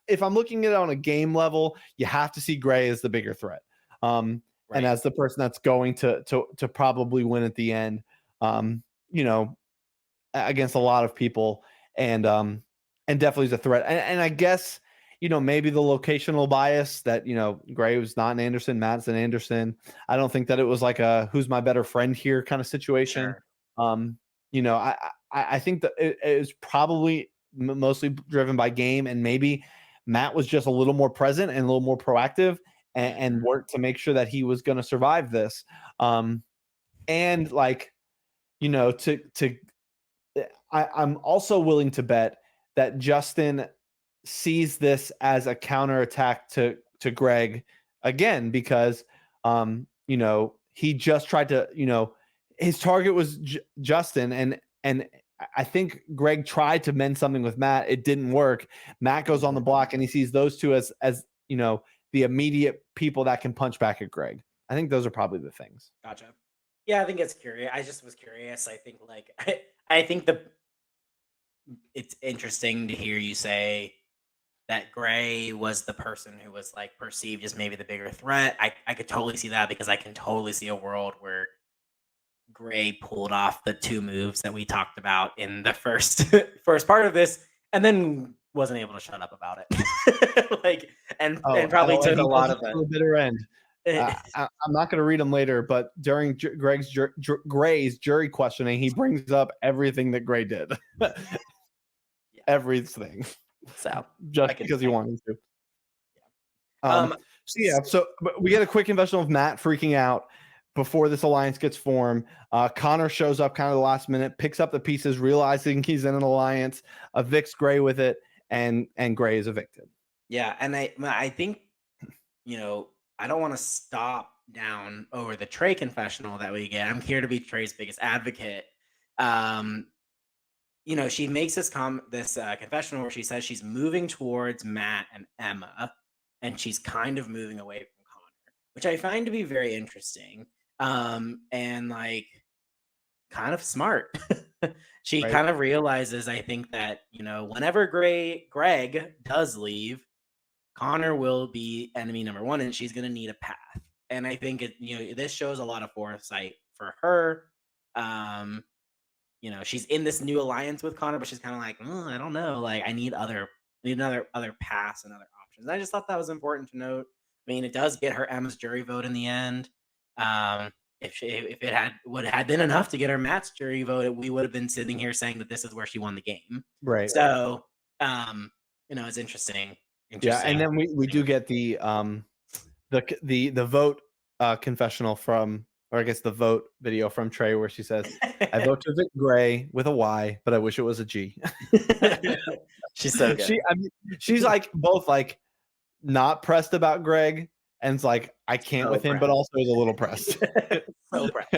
If I'm looking at it on a game level, you have to see Gray as the bigger threat, and as the person that's going to probably win at the end, against a lot of people, and definitely is a threat. And I guess, maybe the locational bias that, Gray was not in Anderson, Matt's in Anderson. I don't think that it was like a who's my better friend here kind of situation. Sure. I think that it is probably mostly driven by game, and maybe Matt was just a little more present and a little more proactive and worked to make sure that he was going to survive this. And like, I'm also willing to bet that Justin sees this as a counterattack to Greg again, because he just tried to, his target was Justin, and I think Greg tried to mend something with Matt. It didn't work. Matt goes on the block and he sees those two as the immediate people that can punch back at Greg. I think those are probably the things. Gotcha. Yeah, I think it's curious. I just was curious. I think I think it's interesting to hear you say that Gray was the person who was like perceived as maybe the bigger threat. I could totally see that because I can totally see a world where Gray pulled off the two moves that we talked about in the first part of this, and then wasn't able to shut up about it. and probably took a lot of the bitter end. I'm not going to read them later, but during Gray's jury questioning, he brings up everything that Gray did. Everything. So just because he wanted to. Um, so yeah, so but we get a quick confessional of Matt freaking out before this alliance gets formed. Connor shows up kind of the last minute, picks up the pieces, realizing he's in an alliance, evicts Gray with it, and Gray is evicted. Yeah, and I think, I don't want to stop down over the Trey confessional that we get. I'm here to be Trey's biggest advocate. Um, she makes this confessional where she says she's moving towards Matt and Emma, and she's kind of moving away from Connor, which I find to be very interesting. And like kind of smart. She Right. kind of realizes, I think, that whenever Greg does leave, Connor will be enemy number one, and she's going to need a path. And I think this shows a lot of foresight for her. Um, she's in this new alliance with Connor, but she's kind of like, I don't know, like I need other paths and other options. And I just thought that was important to note. I mean, it does get her Emma's jury vote in the end. If it had been enough to get her Matt's jury vote, we would have been sitting here saying that this is where she won the game. Right. So, it's interesting. Yeah, and then we do get the vote confessional from, or I guess the vote video from Trey where she says, "I vote to evict Gray with a Y, but I wish it was a G." She's so good. She's like both like not pressed about Greg and it's like I can't So with him, but pressed. also is a little pressed. So pressed.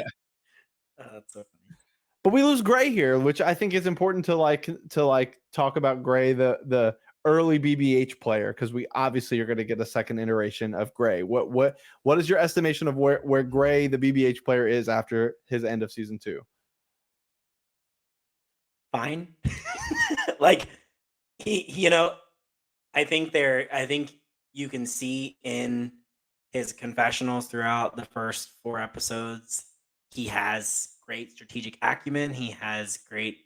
Oh, that's so funny. But we lose Gray here, which I think is important to talk about Gray, the early BBH player, because we obviously are going to get a second iteration of Gray. What is your estimation of where Gray, the BBH player, is after his end of season 2? Fine. Like I think you can see in his confessionals throughout the first 4 episodes, he has great strategic acumen. He has great,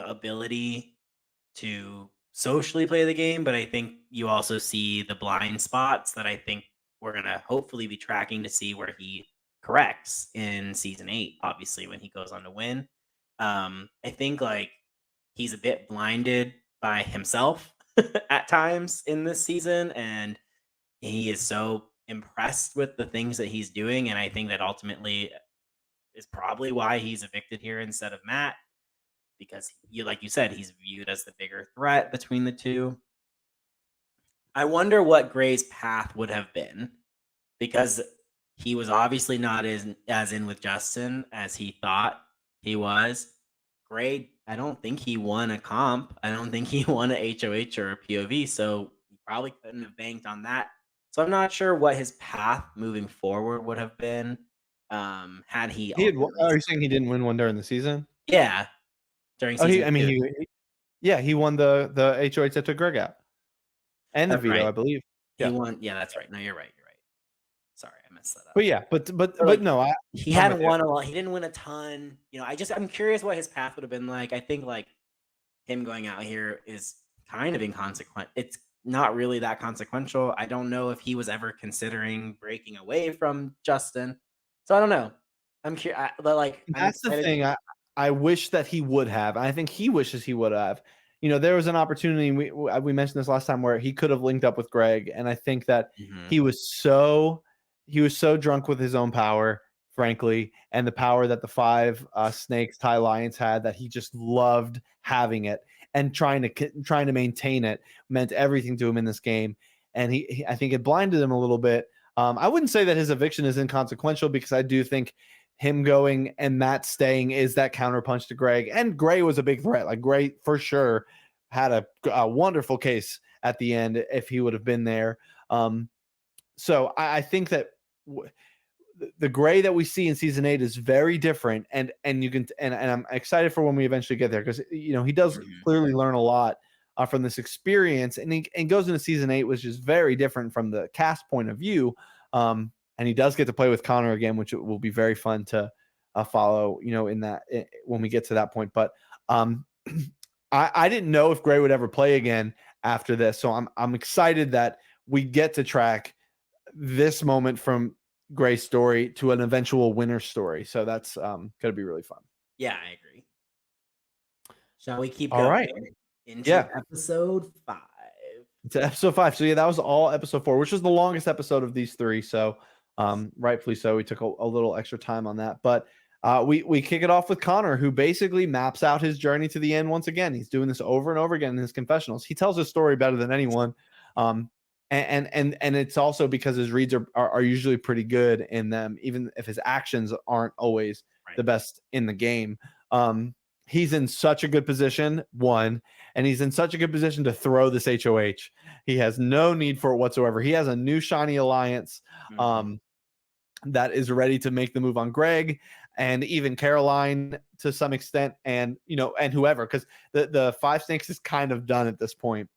ability to socially play the game. But I think you also see the blind spots that I think we're gonna hopefully be tracking to see where he corrects in season 8. Obviously, when he goes on to win, I think like he's a bit blinded by himself at times in this season, and he is so impressed with the things that he's doing, and I think that ultimately is probably why he's evicted here instead of Matt, because like you said, he's viewed as the bigger threat between the two. I wonder what Gray's path would have been, because he was obviously not as in with Justin as he thought he was. Gray, I don't think he won a comp. I don't think he won a HOH or a POV, so he probably couldn't have banked on that. So I'm not sure what his path moving forward would have been, had he. Are you saying he didn't win one during the season? Yeah, during season 2. He won the HOH that took Greg out, and the That's veto, right. I believe. He won. Yeah, that's right. No, you're right. You're right. Sorry, I messed that up. But yeah, but no, he hadn't won a lot. He didn't win a ton. I'm curious what his path would have been like. I think like him going out here is kind of inconsequential. It's not really that consequential. I don't know if he was ever considering breaking away from Justin. So I don't know. I'm curious. That's the thing. I wish that he would have. I think he wishes he would have. There was an opportunity. We mentioned this last time where he could have linked up with Greg, and I think that he was so drunk with his own power, frankly, and the power that the 5 snakes Thai Lions had, that he just loved having it, and trying to maintain it meant everything to him in this game. And I think it blinded him a little bit. I wouldn't say that his eviction is inconsequential, because I do think him going and Matt staying is that counterpunch to Greg. And Gray was a big threat. Like Gray for sure had a wonderful case at the end if he would have been there. So I think that the Gray that we see in season 8 is very different, and you can and I'm excited for when we eventually get there, because he does clearly learn a lot from this experience, and he goes into season 8, which is very different from the cast point of view. And he does get to play with Connor again, which will be very fun to follow, when we get to that point. But I didn't know if Gray would ever play again after this, so I'm excited that we get to track this moment from Gray's story to an eventual winner story. So that's going to be really fun. Yeah, I agree. Shall we keep All going right. into episode 5? to episode 5. So yeah, that was all episode 4, which was the longest episode of these 3. So rightfully so. We took a little extra time on that. But we kick it off with Connor, who basically maps out his journey to the end once again. He's doing this over and over again in his confessionals. He tells his story better than anyone. And it's also because his reads are usually pretty good in them, even if his actions aren't always Right. the best in the game. He's in such a good position, one, and he's in such a good position to throw this HOH. He has no need for it whatsoever. He has a new shiny alliance that is ready to make the move on Greg and even Caroline to some extent, and and whoever, because the Five Snakes is kind of done at this point.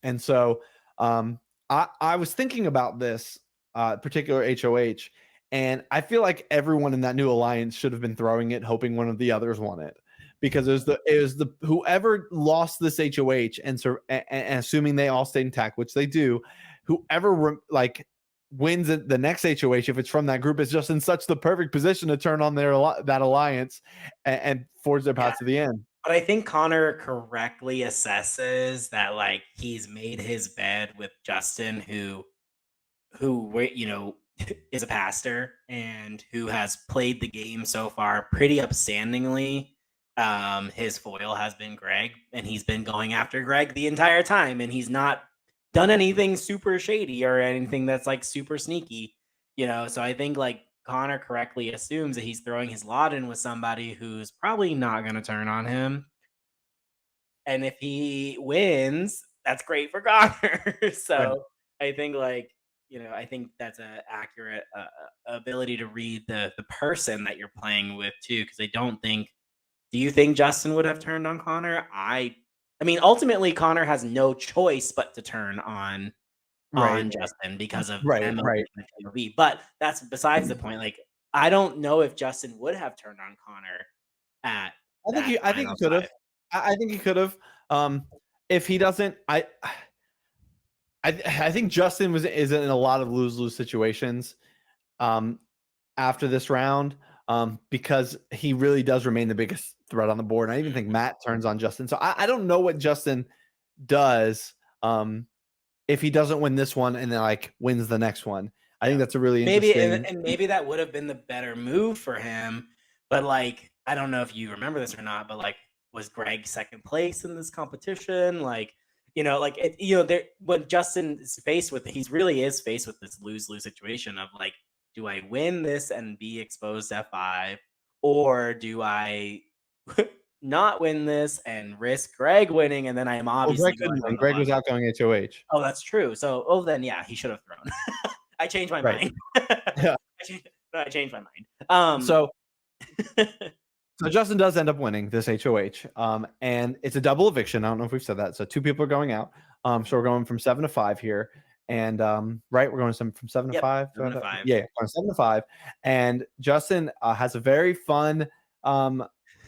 And so I was thinking about this particular HOH, and I feel like everyone in that new alliance should have been throwing it, hoping one of the others won it, because it was the whoever lost this HOH and assuming they all stayed intact, which they do, whoever wins the next HOH, if it's from that group, is just in such the perfect position to turn on that alliance and forge their path to the end. But I think Connor correctly assesses that like he's made his bed with Justin, who is a pastor and who has played the game so far pretty upstandingly. His foil has been Greg, and he's been going after Greg the entire time, and he's not done anything super shady or anything that's like super sneaky, So I think like Connor correctly assumes that he's throwing his lot in with somebody who's probably not going to turn on him. And if he wins, that's great for Connor. So I think I think that's an accurate ability to read the person that you're playing with too. Because I don't think. Do you think Justin would have turned on Connor? I mean, ultimately, Connor has no choice but to turn on Justin because of Emma and the POV. But that's besides the point. Like, I don't know if Justin would have turned on Connor at. I think he could have. I think he could have. If he doesn't, I think Justin is in a lot of lose-lose situations after this round because he really does remain the biggest threat on the board. And I even think Matt turns on Justin. So I don't know what Justin does if he doesn't win this one and then like wins the next one. I think that's a really interesting. And maybe that would have been the better move for him. But like, I don't know if you remember this or not, but like, was Greg second place in this competition? Like, when Justin is faced with, he really is faced with this lose-lose situation of like, do I win this and be exposed to F5, or do I not win this and risk Greg winning, and then I am obviously going. Greg was out going HOH. Oh, that's true. So, then yeah, he should have thrown. I changed my mind. Yeah. I changed my mind. So Justin does end up winning this HOH, and it's a double eviction. I don't know if we've said that. So 2 people are going out. So we're going from 7 to 5 here, and we're going from 7 to 5. 7 to 5. Yeah, going 7 to 5. And Justin has a very fun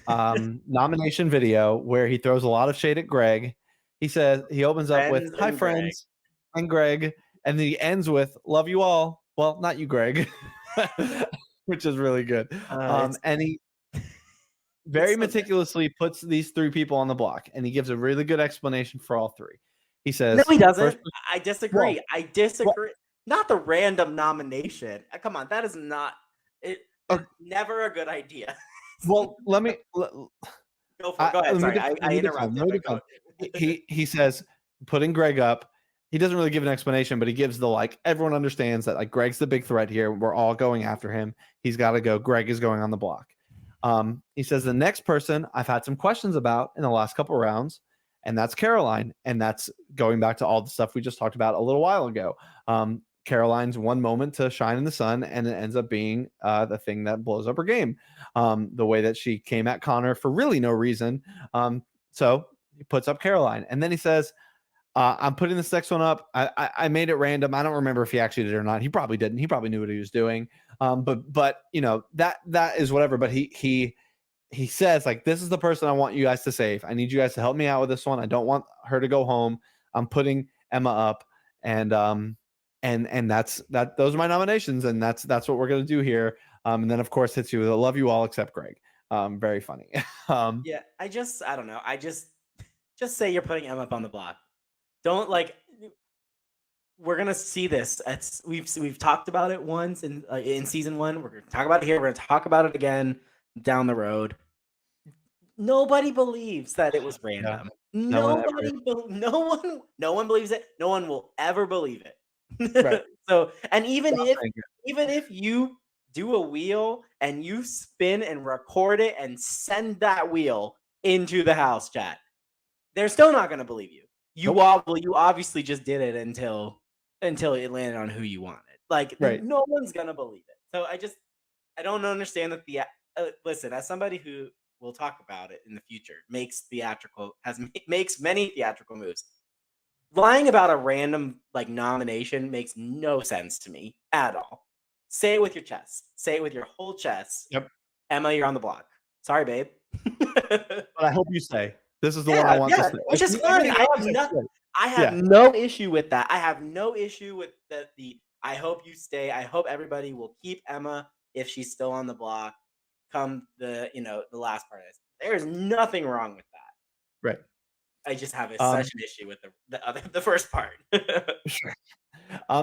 nomination video where he throws a lot of shade at Greg. He says he opens up with "Hi friends" and Greg, and then he ends with "Love you all." Well, not you, Greg, which is really good. And he very meticulously puts these 3 people on the block, and he gives a really good explanation for all 3. He says, "No, he doesn't. I disagree. Well, I disagree. Well, not the random nomination. Come on, that is not it. Never a good idea." Well, let me go ahead. Sorry, I interrupted. He says, putting Greg up. He doesn't really give an explanation, but he gives the like. Everyone understands that like Greg's the big threat here. We're all going after him. He's got to go. Greg is going on the block. He says the next person I've had some questions about in the last couple of rounds, and that's Caroline. And that's going back to all the stuff we just talked about a little while ago. Caroline's one moment to shine in the sun, and it ends up being the thing that blows up her game. The way that she came at Connor for really no reason. So he puts up Caroline, and then he says, I'm putting this next one up. I made it random. I don't remember if he actually did it or not. He probably didn't. He probably knew what he was doing. But that is whatever. But he says like, this is the person I want you guys to save. I need you guys to help me out with this one. I don't want her to go home. I'm putting Emma up, and that's that. Those are my nominations, and that's what we're gonna do here. And then of course hits you with "I love you all except Greg." Very funny. Yeah, I don't know. I just say you're putting Emma up on the block. don't like. We're gonna see this. We've talked about it once in season one. We're gonna talk about it here. We're gonna talk about it again down the road. Nobody believes that it was Yeah. random. No one ever. No one believes it. No one will ever believe Right. it. So, and Stop saying it. even if you do a wheel and you spin and record it and send that wheel into the house chat, they're still not going to believe you. Nope. You obviously just did it until it landed on who you wanted. Like Right. no one's going to believe it. So I don't understand that listen, as somebody who we'll talk about it in the future, makes many theatrical moves. Lying about a random like nomination makes no sense to me at all. Say it with your chest. Say it with your whole chest. Yep. Emma, you're on the block. Sorry, babe. But I hope you say this is the one I want to say. Which is fine. I have Yeah. no issue with that. I have no issue with the I hope you stay. I hope everybody will keep Emma if she's still on the block come the the last part of this. There's nothing wrong with that. Right. I just have such an issue with the first part. Sure.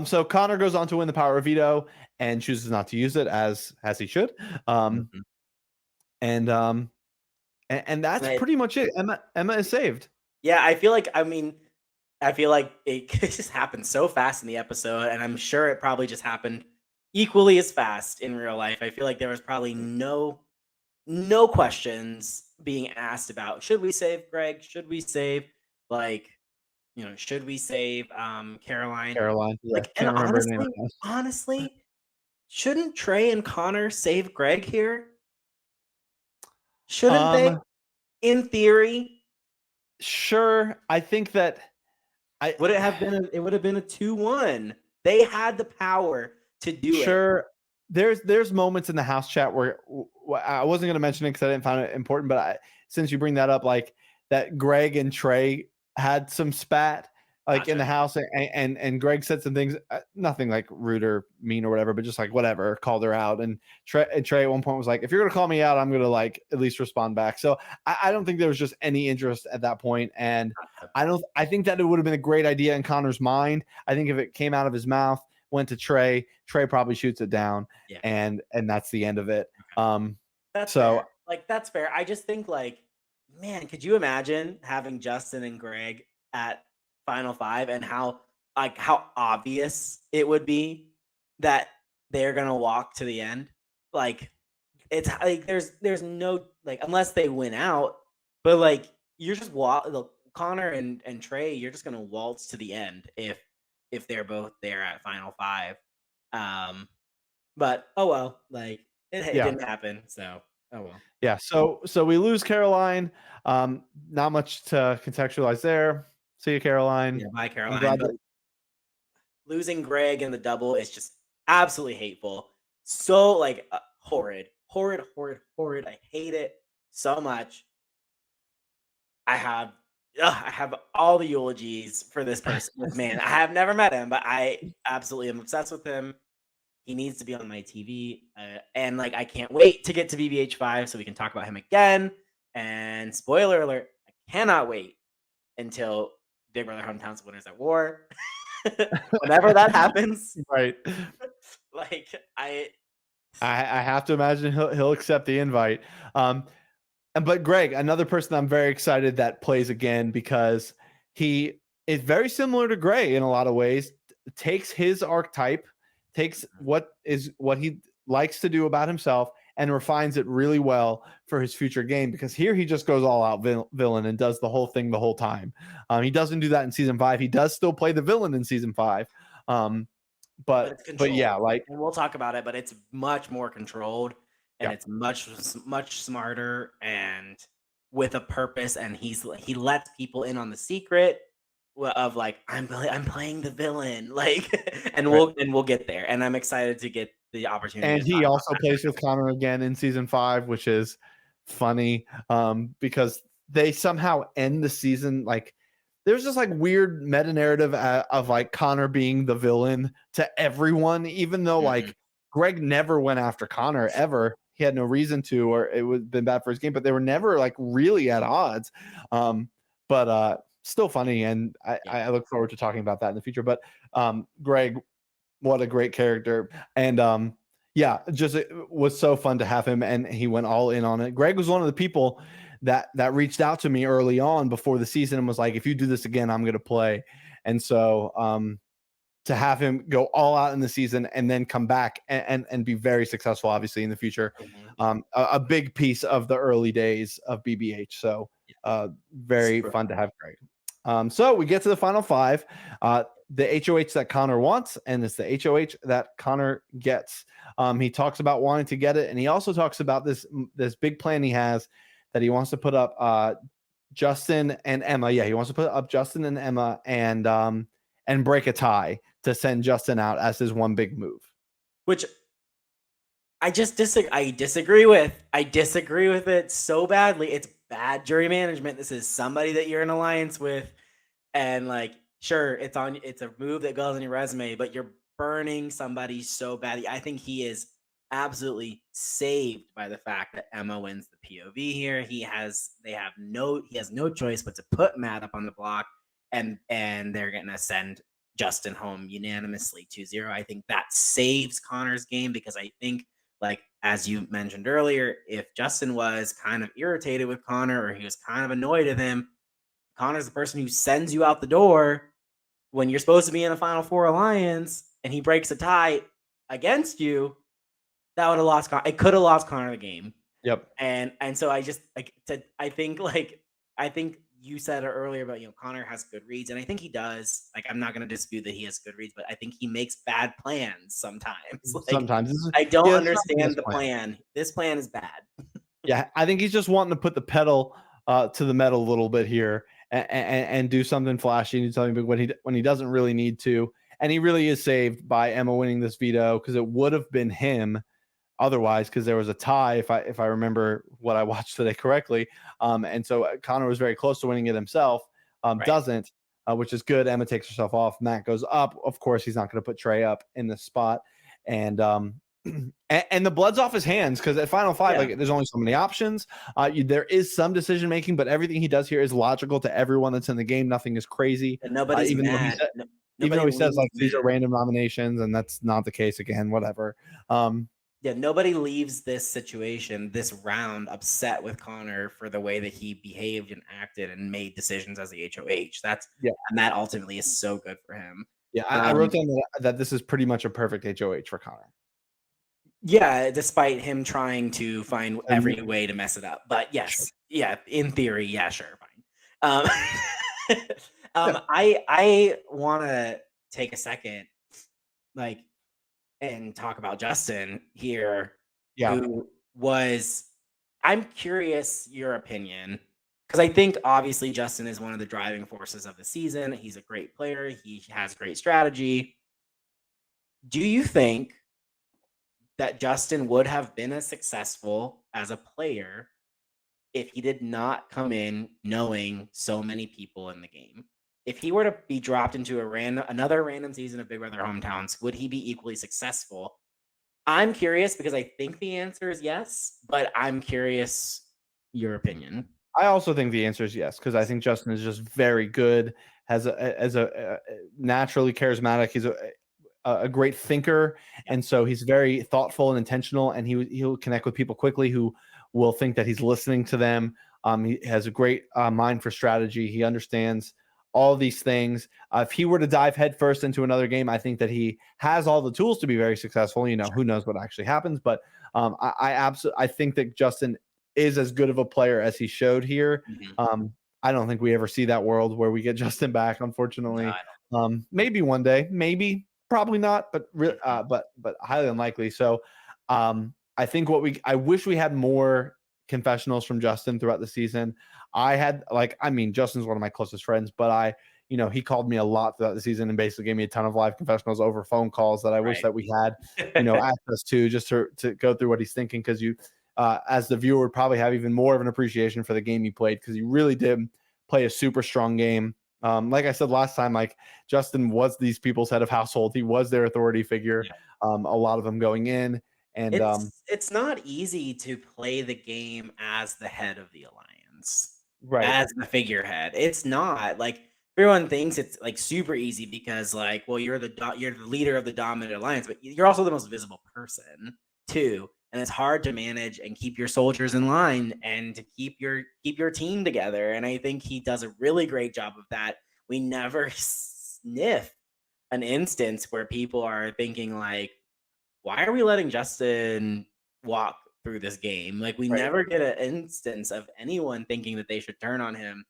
So Connor goes on to win the power of veto and chooses not to use it as he should. Mhm. And that's Right. pretty much it. Emma is saved. Yeah, I feel like it just happened so fast in the episode, and I'm sure it probably just happened equally as fast in real life. I feel like there was probably no questions being asked about should we save Greg? Should we save like should we save Caroline? Caroline. Yeah. Like, and Can't remember her name. honestly, shouldn't Trey and Connor save Greg here? Shouldn't they? In theory, Sure. I think that it would have been a 2-1. They had the power to do it. Sure. There's moments in the house chat where I wasn't going to mention it because I didn't find it important, but since you bring that up, like that Greg and Trey had some spat like in the house, and Greg said some things, nothing like rude or mean or whatever, but just like whatever, called her out. And Trey at one point was like, if you're going to call me out, I'm going to like at least respond back. So I don't think there was just any interest at that point. And I think that it would have been a great idea in Connor's mind. I think if it came out of his mouth, went to Trey probably shoots it down, and that's the end of it. That's fair. Like that's fair. I just think like, man, could you imagine having Justin and Greg at Final Five and how obvious it would be that they're gonna walk to the end? Like it's like there's no like unless they win out, but like you're just Connor and Trey, you're just gonna waltz to the end if they're both there at Final Five. But oh well, like it didn't happen. So oh well. Yeah. So we lose Caroline. Not much to contextualize there. See you, Caroline. Yeah, bye, Caroline. But losing Greg in the double is just absolutely hateful. So like horrid. I hate it so much. I have all the eulogies for this person. Man, I have never met him, but I absolutely am obsessed with him. He needs to be on my TV, and like I can't wait to get to BBH5 so we can talk about him again. And spoiler alert, I cannot wait until Big Brother Hometowns Winners at War. Whenever that happens, right? Like I have to imagine he'll accept the invite. But Greg, another person I'm very excited that plays again because he is very similar to Gray in a lot of ways. Takes his archetype, takes what he likes to do about himself, and refines it really well for his future game. Because here he just goes all out villain and does the whole thing the whole time. He doesn't do that in season 5. He does still play the villain in season 5. But yeah, like, and we'll talk about it, but it's much more controlled. And it's much smarter and with a purpose. And he lets people in on the secret of like I'm playing the villain, like, and we'll get there. And I'm excited to get the opportunity. And he also plays with Connor again in season 5, which is funny because they somehow end the season like there's just like weird meta narrative of like Connor being the villain to everyone, even though like Greg never went after Connor ever. He had no reason to, or it would have been bad for his game, but they were never like really at odds. But still funny, and I, Yeah. I look forward to talking about that in the future. But Greg, what a great character, and yeah, just it was so fun to have him, and he went all in on it. Greg was one of the people that reached out to me early on before the season and was like, if you do this again, I'm going to play. And so to have him go all out in the season and then come back and be very successful, obviously in the future, Mhm. a big piece of the early days of BBH. So very Super fun to fun. have Greg. So we get to the final five. The HOH that Connor wants, and it's the HOH that Connor gets. He talks about wanting to get it, and he also talks about this big plan he has that he wants to put up Justin and Emma. Yeah, he wants to put up Justin and Emma and break a tie to send Justin out as his one big move. Which I just disagree. I disagree with. I disagree with it so badly. It's bad jury management. This is somebody that you're in alliance with, and like, sure, it's a move that goes on your resume, but you're burning somebody so badly. I think he is absolutely saved by the fact that Emma wins the POV here. He has no choice but to put Matt up on the block, and they're gonna send Justin home unanimously 2-0. I think that saves Connor's game because I think, like as you mentioned earlier, if Justin was kind of irritated with Connor or he was kind of annoyed with him, Connor's the person who sends you out the door when you're supposed to be in a Final Four alliance, and he breaks a tie against you. That would have lost. It could have lost Connor the game. Yep. And so I just I think you said it earlier about, Connor has good reads, and I think he does. Like, I'm not going to dispute that he has good reads, but I think he makes bad plans sometimes. Like, Sometimes I don't yeah, it's not the understand best the plan. plan. This plan is bad. Yeah, I think he's just wanting to put the pedal to the metal a little bit here and do something flashy and do something big when he doesn't really need to. And he really is saved by Emma winning this veto because it would have been him otherwise because there was a tie if I remember what I watched today correctly. And so Connor was very close to winning it himself. Right. Doesn't, which is good. Emma takes herself off. Matt goes up. Of course, he's not going to put Trey up in this spot. And and the blood's off his hands because at Final Five, Yeah. like there's only so many options. There is some decision making, but everything he does here is logical to everyone that's in the game. Nothing is crazy. And nobody's Even mad. even though Nobody he says leaves like these mad. are random nominations, and that's not the case again. Whatever. Yeah, nobody leaves this situation, this round, upset with Connor for the way that he behaved and acted and made decisions as the HOH. Yeah. And that ultimately is so good for him. Yeah, I wrote down that this is pretty much a perfect HOH for Connor. Yeah, despite him trying to find every And way to mess it up. But sure. yes, yeah, in theory, yeah, sure, fine. Yeah. I want to take a second, like, and talk about Justin here, Yeah. who was. I'm curious your opinion because I think obviously Justin is one of the driving forces of the season. He's a great player. He has great strategy. Do you think that Justin would have been as successful as a player if he did not come in knowing so many people in the game? If he were to be dropped into another random season of Big Brother Hometowns, would he be equally successful? I'm curious because I think the answer is yes, but I'm curious your opinion. I also think the answer is yes because I think Justin is just very good, has a naturally charismatic. He's a great thinker, Yeah. and so he's very thoughtful and intentional, and he'll connect with people quickly who will think that he's listening to them. He has a great mind for strategy. He understands all these things. If he were to dive headfirst into another game, I think that he has all the tools to be very successful. Who knows what actually happens, but I think that Justin is as good of a player as he showed here. Mhm. I don't think we ever see that world where we get Justin back, No, unfortunately. I don't. Maybe one day, maybe, probably not, but Mhm. but highly unlikely. So, I think I wish we had more confessionals from Justin throughout the season. Justin's one of my closest friends, but he called me a lot throughout the season and basically gave me a ton of live confessionals over phone calls that I wish Right. that we had, access to just to go through what he's thinking. Cause as the viewer would probably have even more of an appreciation for the game he played. Cause he really did play a super strong game. Like I said last time, like Justin was these people's head of household. He was their authority figure. Yeah. A lot of them going in, and It's not easy to play the game as the head of the alliance. Right. as the figurehead. It's not like everyone thinks it's like super easy because like, well, you're the leader of the dominant alliance, but you're also the most visible person too. And it's hard to manage and keep your soldiers in line and to keep your team together. And I think he does a really great job of that. We never sniff an instance where people are thinking like, why are we letting Justin walk through this game? Like we Right. never get an instance of anyone thinking that they should turn on him.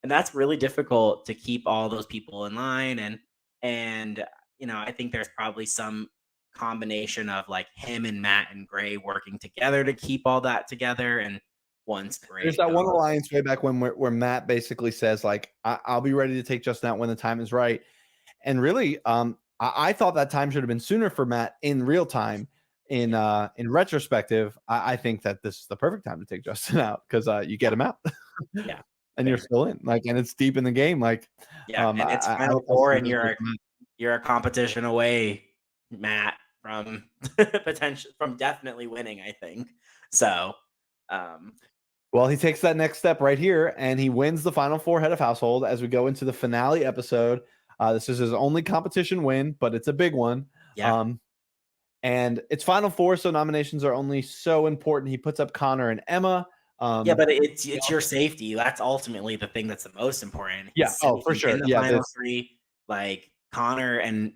And that's really difficult to keep all those people in line and I think there's probably some combination of like him and Matt and Gray working together to keep all that together and once There's Gray that one goes. alliance way back when where Matt basically says like, I'll be ready to take Justin out when the time is right. And really, I thought that time should have been sooner for Matt in real time. Yeah. In retrospective, I think that this is the perfect time to take Justin out because you get Yeah. him out Yeah. and you're Fair. still in. Like, and it's deep in the game. Like, Yeah. And it's I Final also Four think and this is Matt. you're a competition away, Matt, from potential from definitely winning, I think. So, um, Well, he takes that next step right here, and he wins the Final Four head of household as we go into the finale episode. This is his only competition win, but it's a big one. yeah. Um, and it's Final Four, so nominations are only so important. He puts up Connor and Emma. Yeah, Um, but it's your safety. That's ultimately the thing that's the most important. yeah. His Oh, for safety in sure. the Yeah. final This. three, like Connor and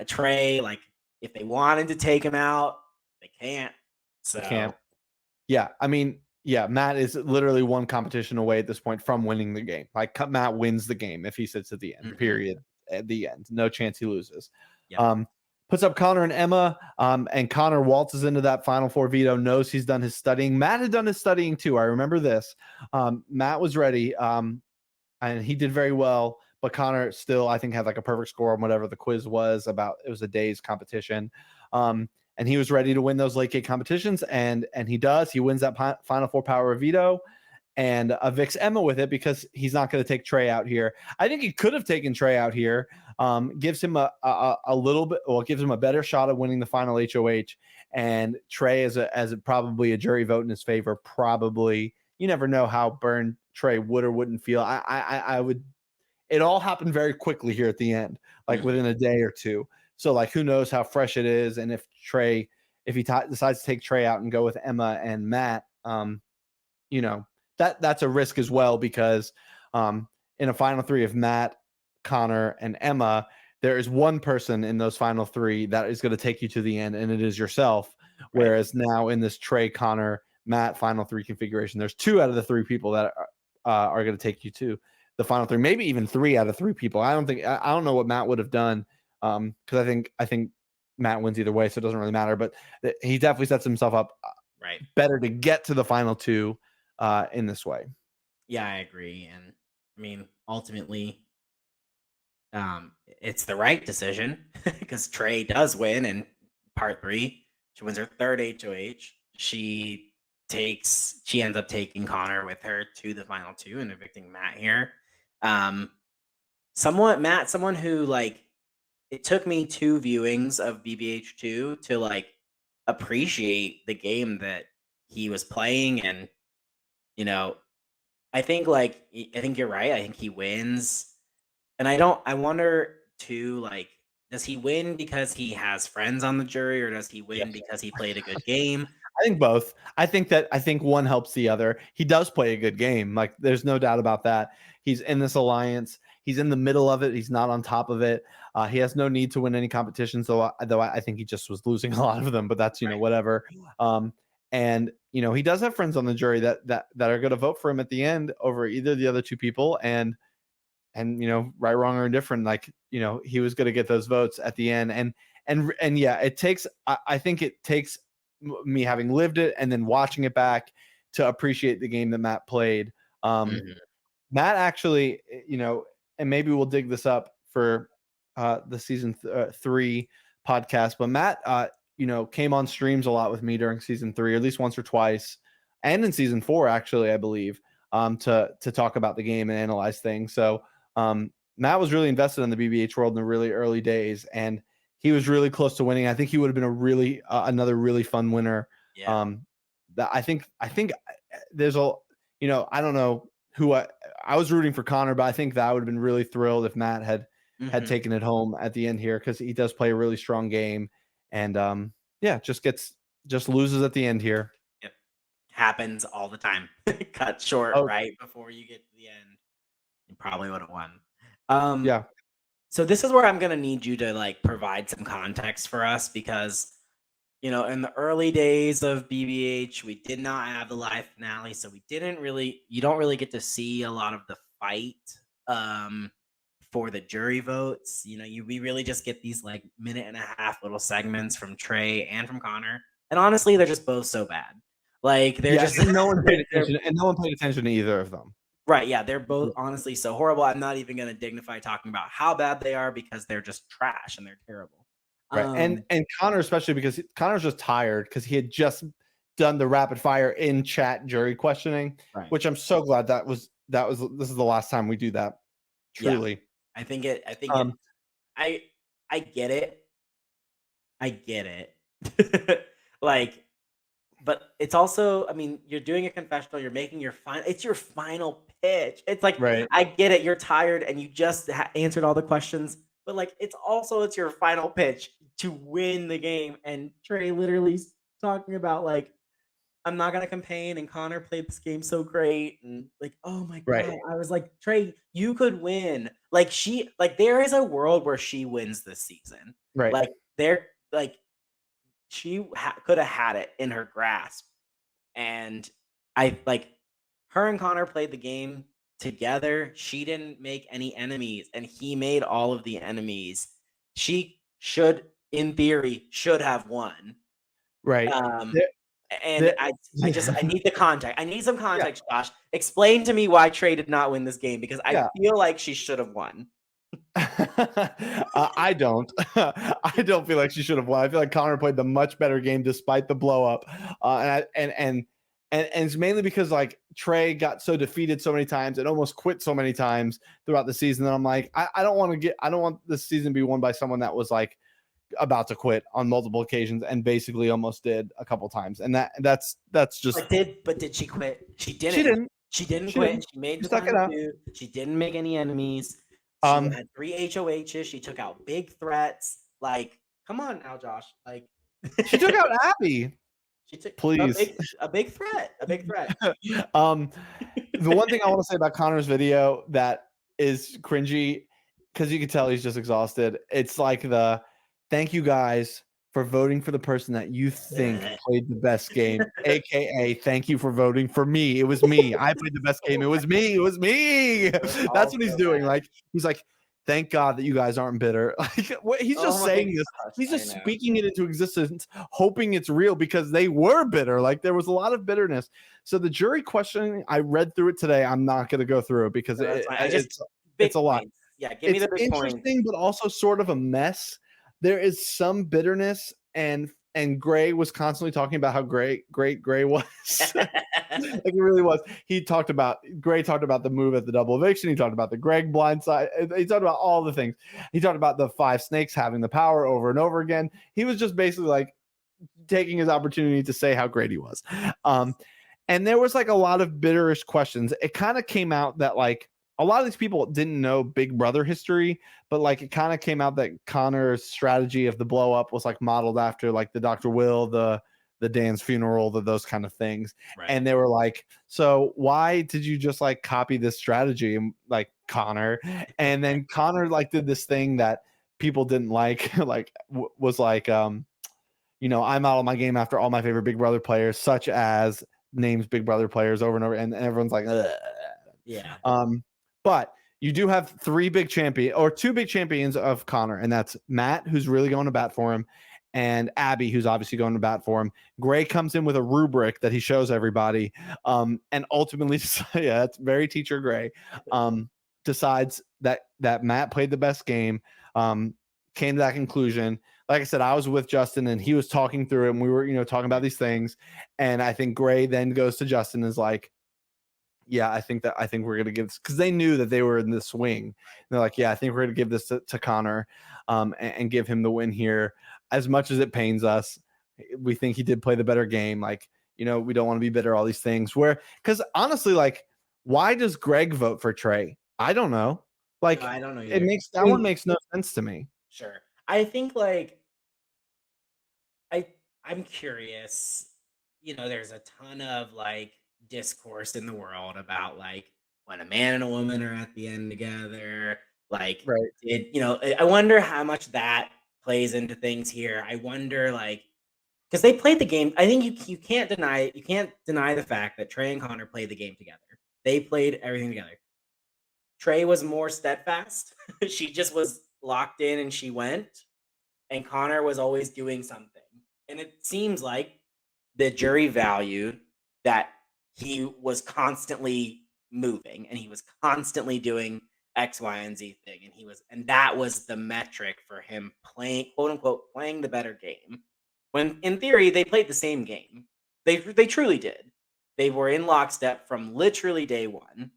Trey, like if they wanted to take him out, they can't. They can't. So Yeah. I mean, yeah. Matt is literally one competition away at this point from winning the game. Like Matt wins the game if he sits at the end. mhm, Period. At the end, no chance he loses. yep. Um, puts up Connor and Emma, and Connor waltzes into that Final Four veto. Knows he's done his studying. Matt had done his studying too. I remember this. Matt was ready, and he did very well. But Connor still, I think, had like a perfect score on whatever the quiz was about. It was a day's competition. And he was ready to win those late gate competitions, and he does. He wins that Final Four power of veto, and evicts Emma with it because he's not going to take Trey out here. I think he could have taken Trey out here. Gives him a little bit, well, gives him a better shot at winning the final HOH. And Trey, as probably a jury vote in his favor, probably, you never know how burned Trey would or wouldn't feel. I would. It all happened very quickly here at the end, like Mhm, within a day or two. So like, who knows how fresh it is, and if Trey, if he decides to take Trey out and go with Emma and Matt, you know, that's a risk as well because in a final three of Matt, Connor, and Emma, there is one person in those final three that is going to take you to the end, and it is yourself. right. Whereas now in this Trey, Connor, Matt final three configuration, there's two out of the three people that are going to take you to the final three, maybe even three out of three people. I don't know what Matt would have done because I think Matt wins either way, so it doesn't really matter. But he definitely sets himself up Right. better to get to the final two in this way. Yeah, I agree. And I mean, ultimately, it's the right decision because Trey does win in part three. She wins her third HOH. She ends up taking Connor with her to the final two and evicting Matt here. Um, someone who like it took me two viewings of BBH2 to like appreciate the game that he was playing and you know I think you're right. I think he wins. And I wonder too, like, does he win because he has friends on the jury, or does he win Yes. because he played a good game? I think both. I think one helps the other. He does play a good game. Like there's no doubt about that. He's in this alliance. He's in the middle of it. He's not on top of it. He has no need to win any competitions, though I think he just was losing a lot of them. But that's Right. whatever. And he does have friends on the jury that are going to vote for him at the end over either the other two people. And right, wrong, or indifferent, like he was going to get those votes at the end. And yeah, it takes. I think it takes me having lived it and then watching it back to appreciate the game that Matt played. Mhm. Matt actually, and maybe we'll dig this up for the season 3 podcast, but Matt, came on streams a lot with me during season 3, or at least once or twice, and in season 4, actually, I believe, to talk about the game and analyze things. So Matt was really invested in the BBH world in the really early days, and he was really close to winning. I think he would have been a another really fun winner. Yeah. That I think there's a I don't know who I was rooting for Connor, but I think that I would have been really thrilled if Matt had Mhm. taken it home at the end here, because he does play a really strong game, and yeah, just loses at the end here. Yep. Happens all the time. Cut short Oh right before you get to the end. You probably would have won. Um, yeah, so this is where I'm gonna need you to like provide some context for us because in the early days of BBH, we did not have the live finale, so you don't really get to see a lot of the fight um, for the jury votes. We really just get these like minute and a half little segments from Trey and from Connor, and honestly, they're just both so bad. Like they're yeah, just and no one paid they're attention, and no one paid attention to either of them. right. Yeah, they're both honestly so horrible. I'm not even gonna dignify talking about how bad they are because they're just trash and they're terrible. Right. And Connor, especially because Connor's just tired because he had just done the rapid fire in chat jury questioning, Right. which I'm so glad this is the last time we do that. Yeah. Truly. I think it Um, I I get it. I get it. Like, but it's also, I mean, you're doing a confessional, you're making it's your final pitch. It's like, right. I get it, you're tired and you just answered all the questions, but like, it's your final pitch to win the game. And Trey literally talking about like, I'm not gonna complain, and Connor played this game so great, and like, oh my Right. god, I was like, Trey, you could win. Like there is a world where she wins this season. Right. Like there, like she could have had it in her grasp, and I like her and Connor played the game together. She didn't make any enemies, and he made all of the enemies. She should, in theory, should have won. Right. Um, The, and the, I yeah. need the context. I need some Yeah. context, Josh. Explain to me why Trey did not win this game because I Yeah. feel like she should have won. I don't. I don't feel like she should have won. I feel like Connor played the much better game despite the blow up, and it's mainly because like Trey got so defeated so many times and almost quit so many times throughout the season that I'm like, I don't want this season to be won by someone that was like about to quit on multiple occasions and basically almost did a couple times, and that's just But did she quit? She she didn't. didn't She didn't she quit. didn't She made she the stuck it final out. two. She didn't make any enemies. She Um, had 3 HOHs. She took out big threats. Like, come on now, Josh. Like, she took out Abby. she took Please. a big threat. A big threat. um, the one thing I want to say about Connor's video that is cringy, because you can tell he's just exhausted. It's like thank you guys for voting for the person that you think played the best game, aka thank you for voting for me. It was me. I played the best game. It was me. It was me. That's All what he's so doing. bad. Like he's like, thank God that you guys aren't bitter. Like he's Oh just my saying this. gosh, He's I just know. speaking it into existence, hoping it's real because they were bitter. Like there was a lot of bitterness. So the jury questioning, I read through it today. I'm not going to go through it because No, that's fine. it's Big a lot. points. Yeah, give me It's the big points. interesting, but also sort of a mess. There is some bitterness, and Gray was constantly talking about how great Gray was. Like it really was. Gray talked about the move at the double eviction. He talked about the Greg blindside. He talked about all the things. He talked about the 5 snakes having the power over and over again. He was just basically like taking his opportunity to say how great he was. And there was like a lot of bitterish questions. It kind of came out that like a lot of these people didn't know Big Brother history, but like it kind of came out that Connor's strategy of the blow up was like modeled after like the Dr. Will, the Dan's funeral, those kind of things. Right. And they were like, so why did you just like copy this strategy? And like Connor, and then Connor like did this thing that people didn't like, was like, I model my game after all my favorite Big Brother players, such as names Big Brother players over and over, and everyone's like, ugh. Yeah. But you do have two big champions of Connor, and that's Matt, who's really going to bat for him, and Abby, who's obviously going to bat for him. Gray comes in with a rubric that he shows everybody, and ultimately, yeah, that's very teacher Gray, decides that Matt played the best game, came to that conclusion. Like I said, I was with Justin and he was talking through it, and we were, talking about these things. And I think Gray then goes to Justin and is like, yeah, I think we're going to give this, because they knew that they were in the swing. And they're like, yeah, I think we're going to give this to Connor, and give him the win here. As much as it pains us, we think he did play the better game. Like, we don't want to be bitter, all these things. Because honestly, like, why does Greg vote for Trey? I don't know. No, Like, I don't know it either. makes I that one mean, makes no sense to me. sure. I think like I I'm curious. There's a ton of like discourse in the world about like when a man and a woman are at the end together. Like, Right. I wonder how much that plays into things here. I wonder like because they played the game. I think you can't deny the fact that Trey and Connor played the game together. They played everything together. Trey was more steadfast. She just was locked in and she went. And Connor was always doing something. And it seems like the jury valued that he was constantly moving and he was constantly doing X, Y, and Z thing. And that was the metric for him playing, quote unquote, playing the better game. When in theory, they played the same game. They truly did. They were in lockstep from literally day one.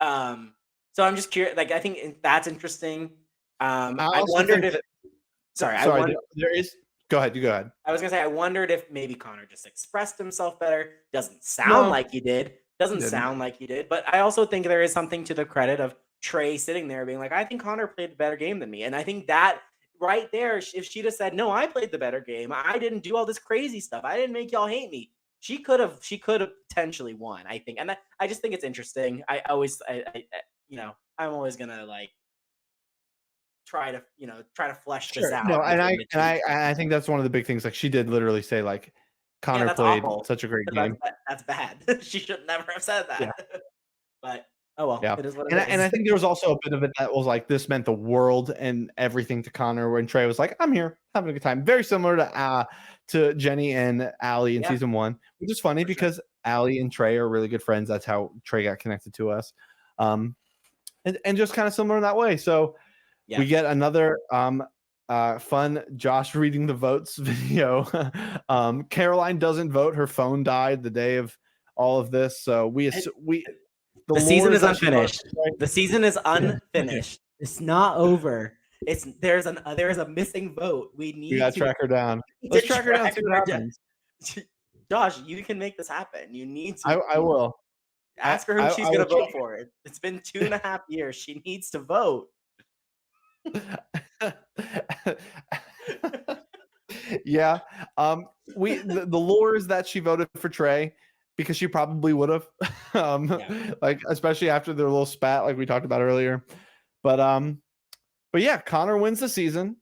So I'm just curious. Like, I think that's interesting. I I also wondered think if that sorry, I sorry, wonder there is go ahead, you go ahead. I was gonna say I wondered if maybe Connor just expressed himself better. Doesn't sound No, like he did. he Doesn't didn't. sound like he did. But I also think there is something to the credit of Trey sitting there being like, I think Connor played the better game than me. And I think that right there, if she'd have said, no, I played the better game. I didn't do all this crazy stuff. I didn't make y'all hate me. She could have potentially won, I think. And I just think it's interesting. I'm always gonna like try to flesh this Sure. No, out and within I the and two. I think that's one of the big things. Like, she did literally say, like, Yeah, Connor that's played awful. such a great 'Cause game. that's bad. She should never have said Yeah. that. But, oh well, Yeah. it is what And it is. I think there was also a bit of it that was like, this meant the world and everything to Connor, when Trey was like, I'm here having a good time. Very similar to Jenny and Allie in Yeah, season 1, which is funny for sure. because Allie and Trey are really good friends. That's how Trey got connected to us. And just kind of similar in that way. So Yeah. we get another fun Josh reading the votes video. Caroline doesn't vote. Her phone died the day of all of this. So It the The season lore is is that she voted unfinished. for The season is Trey. unfinished. It's not over. There's a missing vote. We We need gotta track her down. to Let's track her down, track see what her down. happens. Josh, you can make this happen. You need to I will. ask her who she's I will gonna vote try. for. It's been 2.5 years. She needs to vote. Yeah. The lore is that she voted for Trey because she probably would have. Yeah. Like, especially after their little spat, like we talked about earlier. But yeah, Connor wins the season.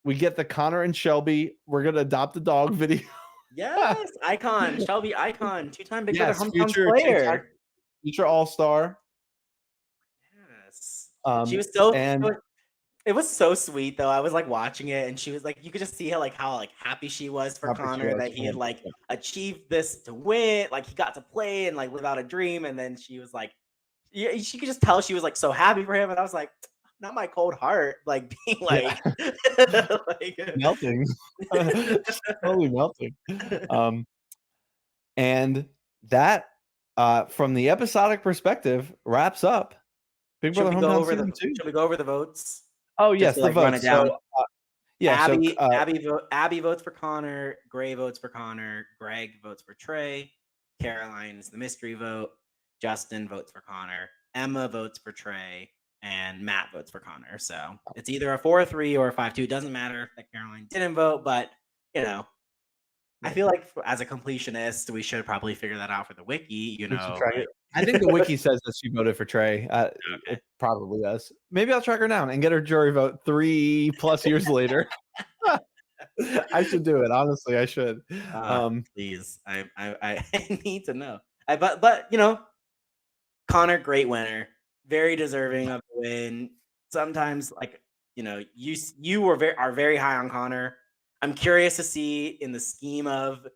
We get the Connor and Shelby, we're gonna adopt a dog video. Yes, icon, Shelby Icon, two-time Big Brother Yes, Hometowns future TikTok, player. future all-star. Yes. She Um, was so and it was so sweet though. I was like watching it and she was like you could just see how like happy she was for how big she Connor was that for he had him. like Yeah. achieved this to win, like he got to play and like live out a dream and then she was like yeah, she could just tell she was like so happy for him and I was like not my cold heart like being Yeah. like like Melting. Totally melting. And that, from the episodic perspective, wraps up Big should Brother we go Hometown over the season 2. should we go over the votes Oh just yes, to the like run it votes. So down? yeah, so Abby votes for Connor. Gray votes for Connor. Greg votes for Trey. Caroline is the mystery vote. Justin votes for Connor. Emma votes for Trey. And Matt votes for Connor. So it's either a 4-3 or a 5-2. It doesn't matter that Caroline didn't vote, but I feel like as a completionist, we should probably figure that out for the wiki. we should track it. I think the wiki says that she voted for Trey. Okay. It probably does. Maybe I'll track her down and get her jury vote 3+ years later. I should do it. Honestly, I should. Please, I need to know. But Connor, great winner, very deserving of the win. Sometimes, like you are very high on Connor. I'm curious to see in the scheme of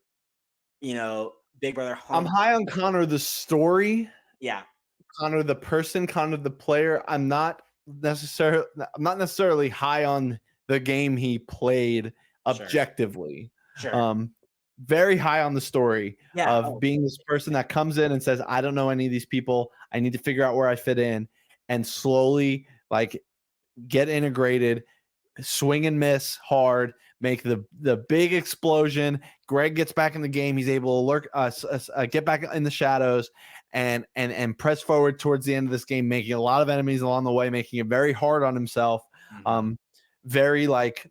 Big Brother I'm home. high on Connor the story. Yeah, Connor the person, Connor the player. I'm not necessarily high on the game he played objectively. Sure. Very high on the story Yeah. of being this person that comes in and says, I don't know any of these people. I need to figure out where I fit in, and slowly like get integrated, swing and miss hard, make the big explosion. Greg gets back in the game. He's able to get back in the shadows and press forward towards the end of this game, making a lot of enemies along the way, making it very hard on himself. Mhm. Very like,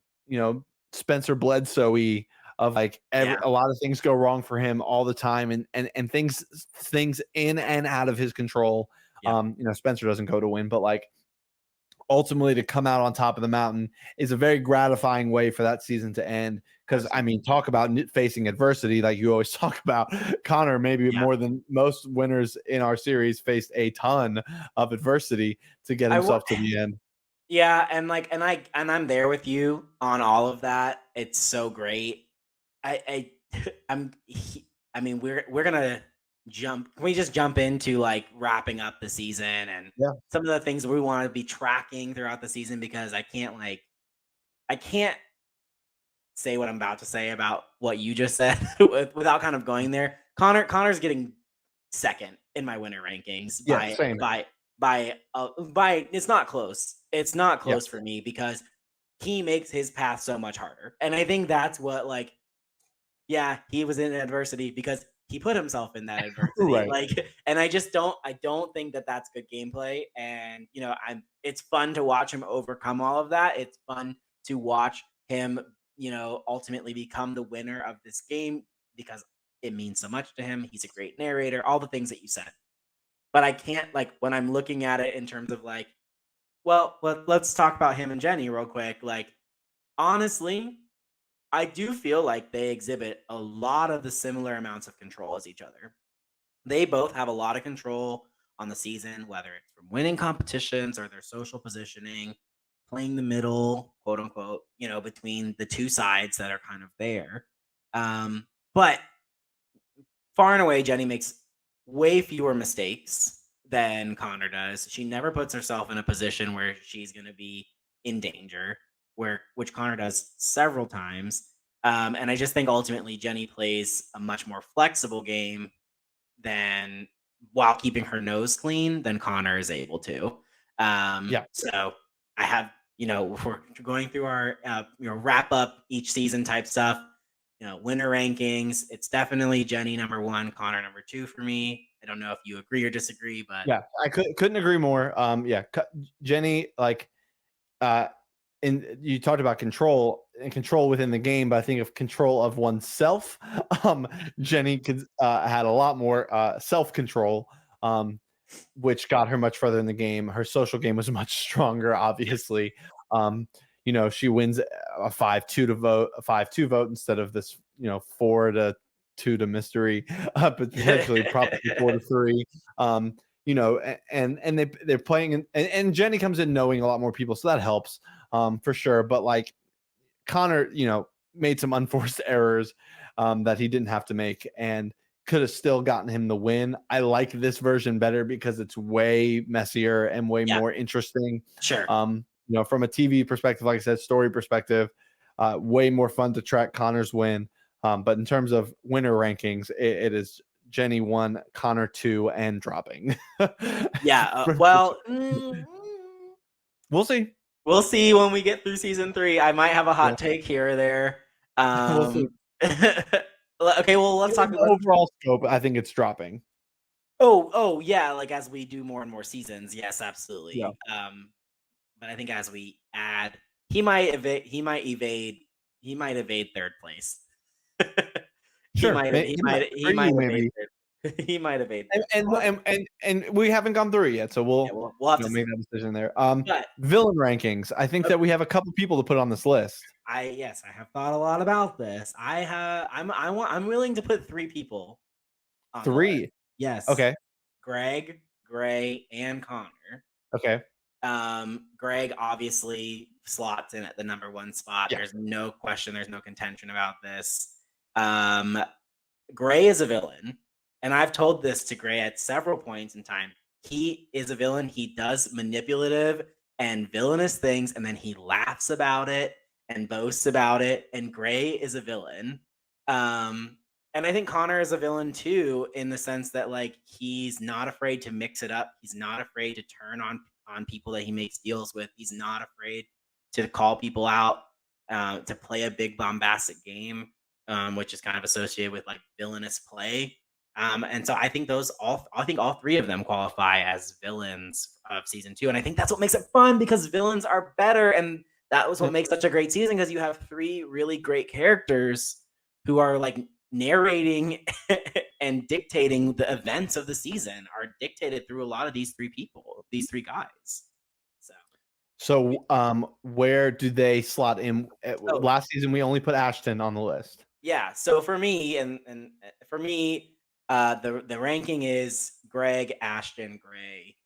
Spencer Bledsoe-y of like Yeah. a lot of things go wrong for him all the time, and things in and out of his control. Yep. Spencer doesn't go to win, but like ultimately to come out on top of the mountain is a very gratifying way for that season to end. Because I Absolutely. mean, talk about facing adversity, like you always talk about. Connor, maybe Yeah. more than most winners in our series, faced a ton of adversity to get I wa himself to the end. Yeah, and like, I'm there with you on all of that. It's so great. I'm I mean, we're gonna jump. Can we just jump into like wrapping up the season and Yeah. some of the things we want to be tracking throughout the season? Because I can't say what I'm about to say about what you just said without kind of going there. Connor's getting second in my winner rankings Yeah. Same. by it's not close. It's not Yeah. close for me because he makes his path so much harder. And I think that's what, like, yeah, he was in adversity because he put himself in that adversity. Right. Like, and I don't think that that's good gameplay. And it's fun to watch him overcome all of that. It's fun to watch him, ultimately become the winner of this game because it means so much to him. He's a great narrator, all the things that you said. But I can't, like, when I'm looking at it in terms of like, well, let's talk about him and Jenny real quick. Like, honestly, I do feel like they exhibit a lot of the similar amounts of control as each other. They both have a lot of control on the season, whether it's from winning competitions or their social positioning, playing the middle, quote unquote, between the two sides that are kind of there. But far and away, Jenny makes way fewer mistakes than Connor does. She never puts herself in a position where she's going to be in danger, which Connor does several times. And I just think ultimately Jenny plays a much more flexible game than while keeping her nose clean than Connor is able to. Yeah. So I have, if we're going through our, wrap up each season type stuff, winner rankings. It's definitely Jenny number one, Connor number two for me. I don't know if you agree or disagree, but Yeah. I couldn't agree more. Yeah. Jenny, like, and you talked about control and control within the game, but I think of control of oneself. Jenny had a lot more self control, which got her much further in the game. Her social game was much stronger, yes, obviously. Um, she wins a 5-2 vote instead of this, 4-2 to mystery, but potentially probably 4-3. And they're playing, and Jenny comes in knowing a lot more people, so that helps, for sure. But like Connor, made some unforced errors that he didn't have to make, and could have still gotten him the win. I like this version better because it's way messier and way yeah, more interesting. sure. From a TV perspective, like I said, story perspective, way more fun to track Connor's win. But in terms of winner rankings, it is Jenny 1, Connor 2, and dropping. Yeah. For Well, We'll see. we'll see when we get through season three. I might have a Yeah, hot take here or there. we'll see. Okay. Well, let's In talk. the Let's. overall scope, I think it's dropping. Oh, yeah. Like as we do more and more seasons, yes, Yeah. absolutely. But I think as we add, he might evade. He might evade third place. he Sure. might. May He yeah, might. for He might you, evade maybe. third. He might evade And third place. and we haven't gone through it yet, so Yeah, we'll, we'll have to see. make that decision there. But Villain rankings. I think that we have a couple people to put on this list. yes, I have thought a lot about this. I'm willing to put three people on the list. 3. Yes, Okay. Greg, Gray, and Connor. Okay. Greg obviously slots in at the number one spot. Yeah. There's no question. There's no contention about this. Um, Gray is a villain, and I've told this to Gray at several points in time. He is a villain. He does manipulative and villainous things, and then he laughs about it and boasts about it. And Gray is a villain. Um, and I think Connor is a villain too, in the sense that like he's not afraid to mix it up. He's not afraid to turn on people that he makes deals with. He's not afraid to call people out. to play a big bombastic game, which is kind of associated with like villainous play. And so I think all three of them qualify as villains of season 2. And I think that's what makes it fun because villains are better. And that was what makes such a great season because you have three really great characters who are like narrating and dictating the events of the season are dictated through a lot of these these three guys. So, where do they slot in? Last season, we only put Ashton on the list. Yeah. So for me, for me, the ranking is Greg, Ashton, Gray,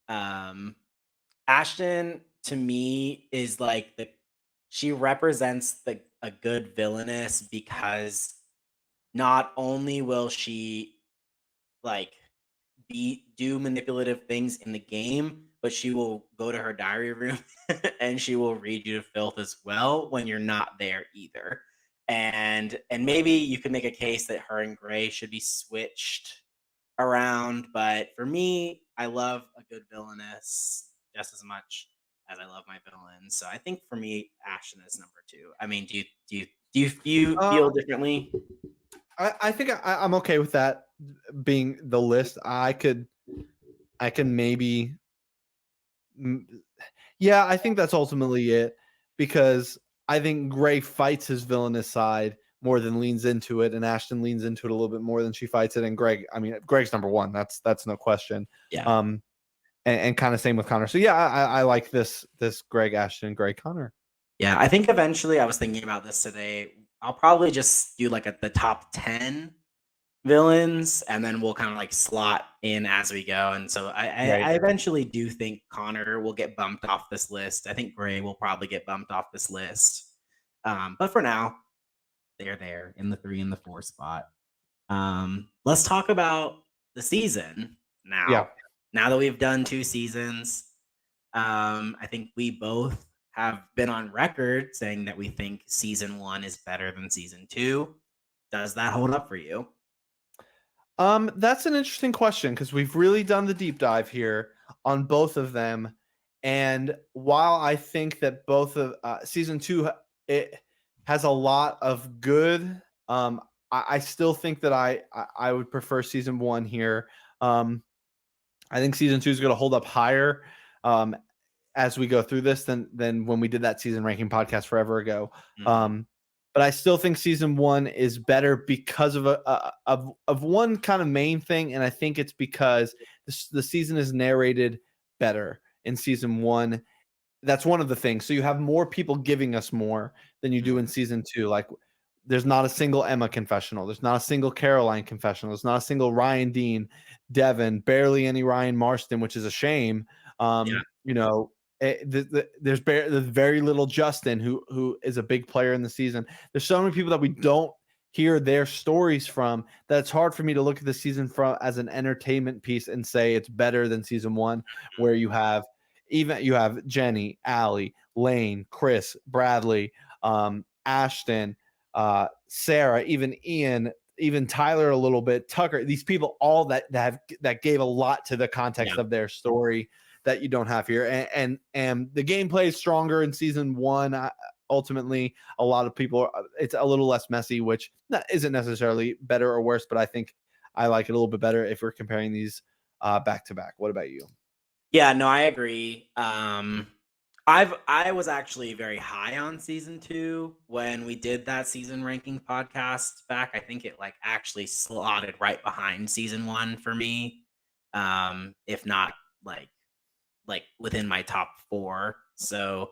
Connor. Ashton to me is like she represents a good villainess because not only will she like do manipulative things in the game, but she will go to her diary room and she will read you to filth as well when you're not there either. And maybe you could make a case that her and Gray should be switched around, but for me, I love a good villainess just as much as I love my villains. So I think for me, Ashton is number 2. I mean, do you feel differently? I think I'm okay with that being the list. I can maybe, yeah, I think that's ultimately it because I think Gray fights his villainous side more than leans into it, and Ashton leans into it a little bit more than she fights it. And Greg's number 1. That's no question. Yeah. And kind of same with Connor. So yeah, I like this Greg, Ashton, Gray, Connor. Yeah, I think eventually I was thinking about this today. I'll probably just do like the top 10 villains, and then we'll kind of like slot in as we go. And so I eventually do think Connor will get bumped off this list. I think Gray will probably get bumped off this list. But for now, they're there in the 3 and the 4 spot. Let's talk about the season now. Yeah. Now that we've done 2 seasons, I think we both have been on record saying that we think season 1 is better than season 2. Does that hold up for you? That's an interesting question because we've really done the deep dive here on both of them. And while I think that both of season 2, it has a lot of good, I still think that I would prefer season 1 here. I think season 2 is going to hold up higher as we go through this than when we did that season ranking podcast forever ago. Mm-hmm. But I still think season 1 is better because of one kind of main thing, and I think it's because the season is narrated better in season 1. That's one of the things. So you have more people giving us more than you do in season 2. Like, there's not a single Emma confessional. There's not a single Caroline confessional. There's not a single Ryan Dean, Devin, barely any Ryan Marston, which is a shame. There's very little Justin, who is a big player in the season. There's so many people that we don't hear their stories from that it's hard for me to look at the season as an entertainment piece and say it's better than season 1, where you have Jenny, Allie, Lane, Chris, Bradley, Ashton, Sarah, even Ian, even Tyler a little bit, Tucker, these people all that gave a lot to the context of their story that you don't have here. And the gameplay is stronger in season 1. Ultimately, a lot of people, it's a little less messy, which isn't necessarily better or worse, but I think I like it a little bit better if we're comparing these back to back. What about you? Yeah, no, I agree. I was actually very high on season 2 when we did that season ranking podcast back. I think it like actually slotted right behind season 1 for me. If not like within my top 4. So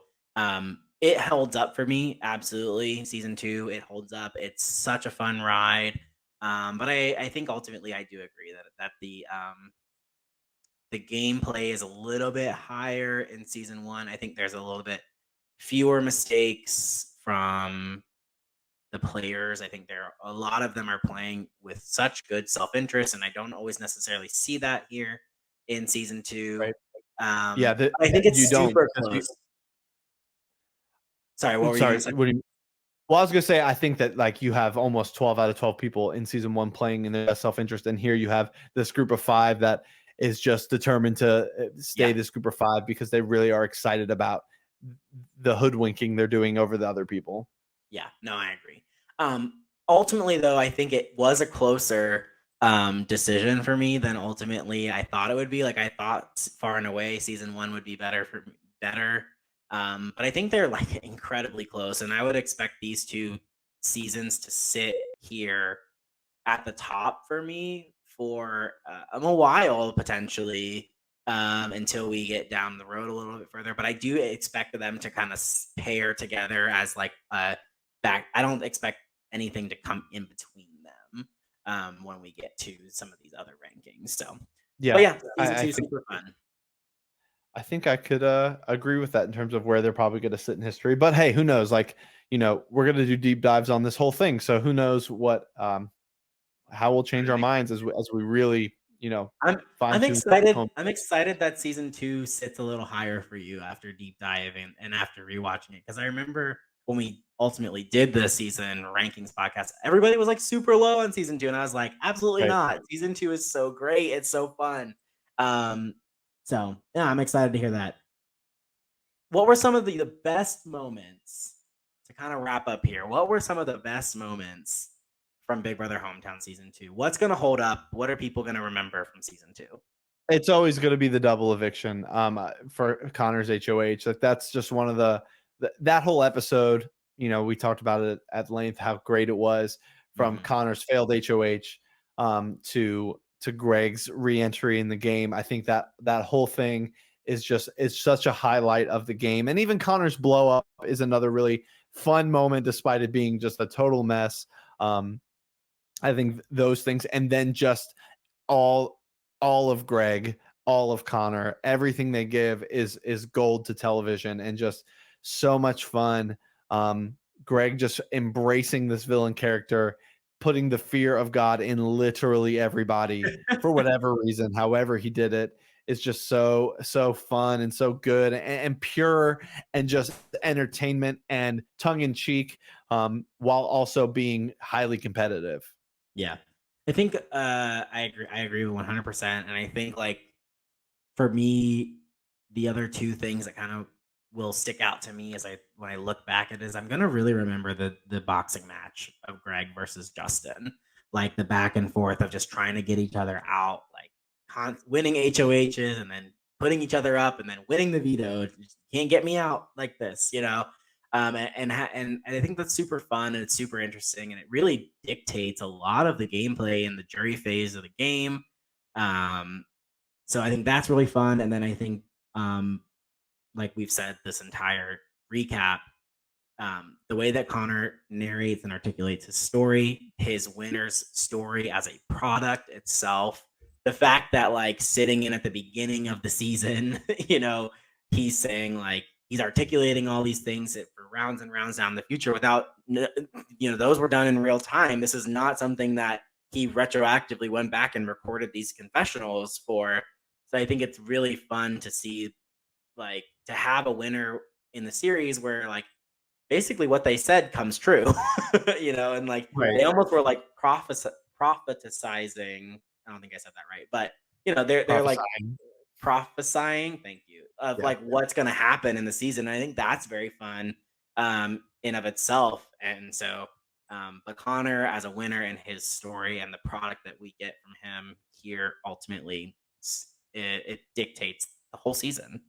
it holds up for me. Absolutely. Season 2, it holds up. It's such a fun ride. But I think ultimately I do agree that the gameplay is a little bit higher in season 1. I think there's a little bit fewer mistakes from the players. I think a lot of them are playing with such good self-interest, and I don't always necessarily see that here in season 2. Right. I think it's super close. Sorry, what were you going to say? Well, I was going to say, I think that like you have almost 12 out of 12 people in season 1 playing in their self-interest, and here you have this group of 5 that is just determined to stay this group of 5 because they really are excited about the hoodwinking they're doing over the other people. Yeah, no, I agree. Ultimately, though, I think it was a closer decision for me than ultimately I thought it would be. Like I thought far and away season one would be better. But I think they're like incredibly close, and I would expect these two seasons to sit here at the top for me for a while potentially, until we get down the road a little bit further. But I do expect them to kind of pair together as like back. I don't expect anything to come in between them when we get to some of these other rankings. So, but Yeah, yeah, season I two think super fun. I think I could agree with that in terms of where they're probably going to sit in history. But hey, who knows? Like, we're going to do deep dives on this whole thing, so who knows what how we'll change our minds as we really I'm fine I'm tune. excited. I'm excited that season two sits a little higher for you after deep diving and after rewatching it. Because I remember when we ultimately did the season rankings podcast, everybody was like super low on season two, and I was like, absolutely Right. not. Season two is so great. It's so fun. Um, so yeah, I'm excited to hear that. What were some of the best moments to kind of wrap up here? What were some of the best moments from Big Brother Hometown season two? What's going to hold up? What are people going to remember from season two? It's always going to be the double eviction for Connor's HOH. Like that's just one of that whole episode. We talked about it at length how great it was from Mhm. Connor's failed HOH to Greg's reentry in the game. I think that whole thing is such a highlight of the game, and even Connor's blow up is another really fun moment, despite it being just a total mess. I think those things, and then just all all of Greg, all of Connor, everything they give is gold to television and just so much fun. Greg just embracing this villain character, putting the fear of God in literally everybody for whatever reason, however he did it, is just so fun and so good and pure and just entertainment and tongue in cheek, while also being highly competitive. Yeah. I think I agree with 100%, and I think like for me the other two things that kind of will stick out to me as I when I look back at it is I'm going to really remember the boxing match of Greg versus Justin. Like the back and forth of just trying to get each other out, like winning HOHs and then putting each other up and then winning the veto. Just can't get me out like this. And I think that's super fun and it's super interesting and it really dictates a lot of the gameplay in the jury phase of the game. Um, so I think that's really fun. And then I think, like we've said, this entire recap, the way that Connor narrates and articulates his story, his winner's story as a product itself, the fact that like sitting in at the beginning of the season, he's saying like he's articulating all these things that for rounds and rounds down the future without, those were done in real time. This is not something that he retroactively went back and recorded these confessionals for. So I think it's really fun to see, like, to have a winner in the series where like basically what they said comes true, and like Right. they almost were like propheticizing. I don't think I said that right, but they're like Prophesying. prophesying. Thank you, of Yeah. like what's going to happen in the season. I think that's very fun, in of itself. And so, but Connor as a winner and his story and the product that we get from him here ultimately, it dictates the whole season.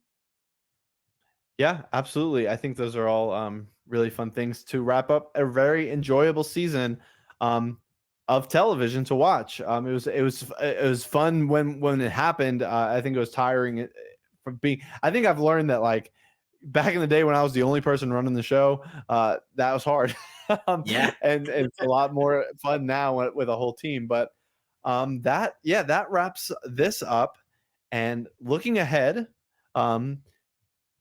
Yeah, absolutely. I think those are all really fun things to wrap up a very enjoyable season um, of television to watch. It was fun when it happened. I think it was tiring from being. I think I've learned that like back in the day when I was the only person running the show, that was hard, Yeah. and it's a lot more fun now with a whole team. But that wraps this up. And looking ahead.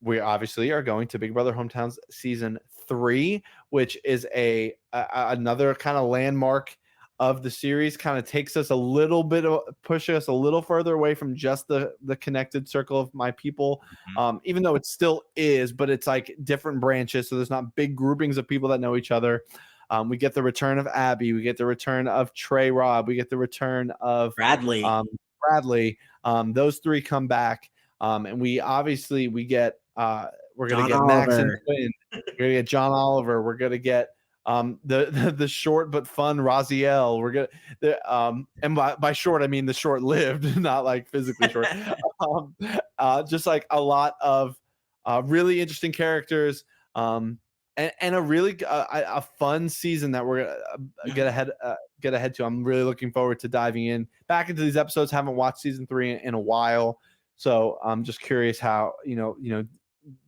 We obviously are going to Big Brother Hometowns season 3, which is another kind of landmark of the series. Kind of takes us a little bit of push us a little further away from just the connected circle of my people. Mhm. Even though it still is, but it's like different branches, so there's not big groupings of people that know each other. We get the return of Abby, we get the return of Trey Robb, we get the return of Bradley. Bradley. Those three come back. And we get John get Max and Oliver. Quinn. We're gonna get John Oliver. We're gonna get the short but fun Raziel. We're and by short I mean the short lived, not like physically short. Just like a lot of really interesting characters. And a really a fun season that we're gonna get ahead to. I'm really looking forward to diving back into these episodes. Haven't watched season 3 in a while, so I'm just curious how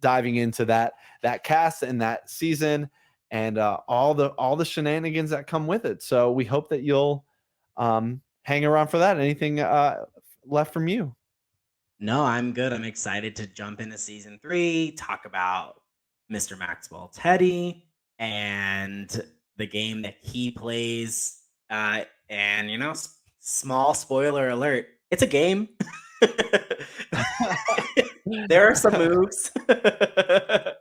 diving into that cast and that season and all the shenanigans that come with it. So we hope that you'll hang around for that. Anything left from you? No, I'm good. I'm excited to jump into season 3, talk about Mr. Maxwell Teddy and the game that he plays. And small spoiler alert, it's a game. There are some moves. I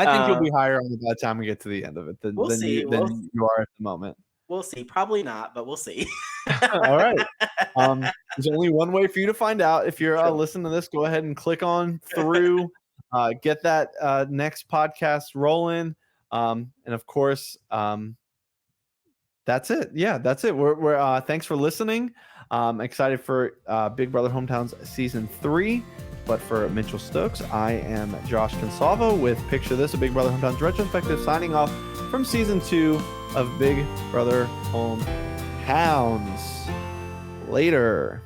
think you'll be higher on it by the time we get to the end of it than We'll see. you are at the moment. We'll see. Probably not, but we'll see. All right. There's only one way for you to find out. If you're Sure. listening to this, go ahead and click on through, get that next podcast rolling. And of course, that's it. Yeah, that's it. We're thanks for listening. Excited for Big Brother Hometowns season 3. But for Mitchell Stokes, I am Josh Consalvo with Picture This, a Big Brother Hometowns retrospective, signing off from season 2 of Big Brother Hometowns. Later.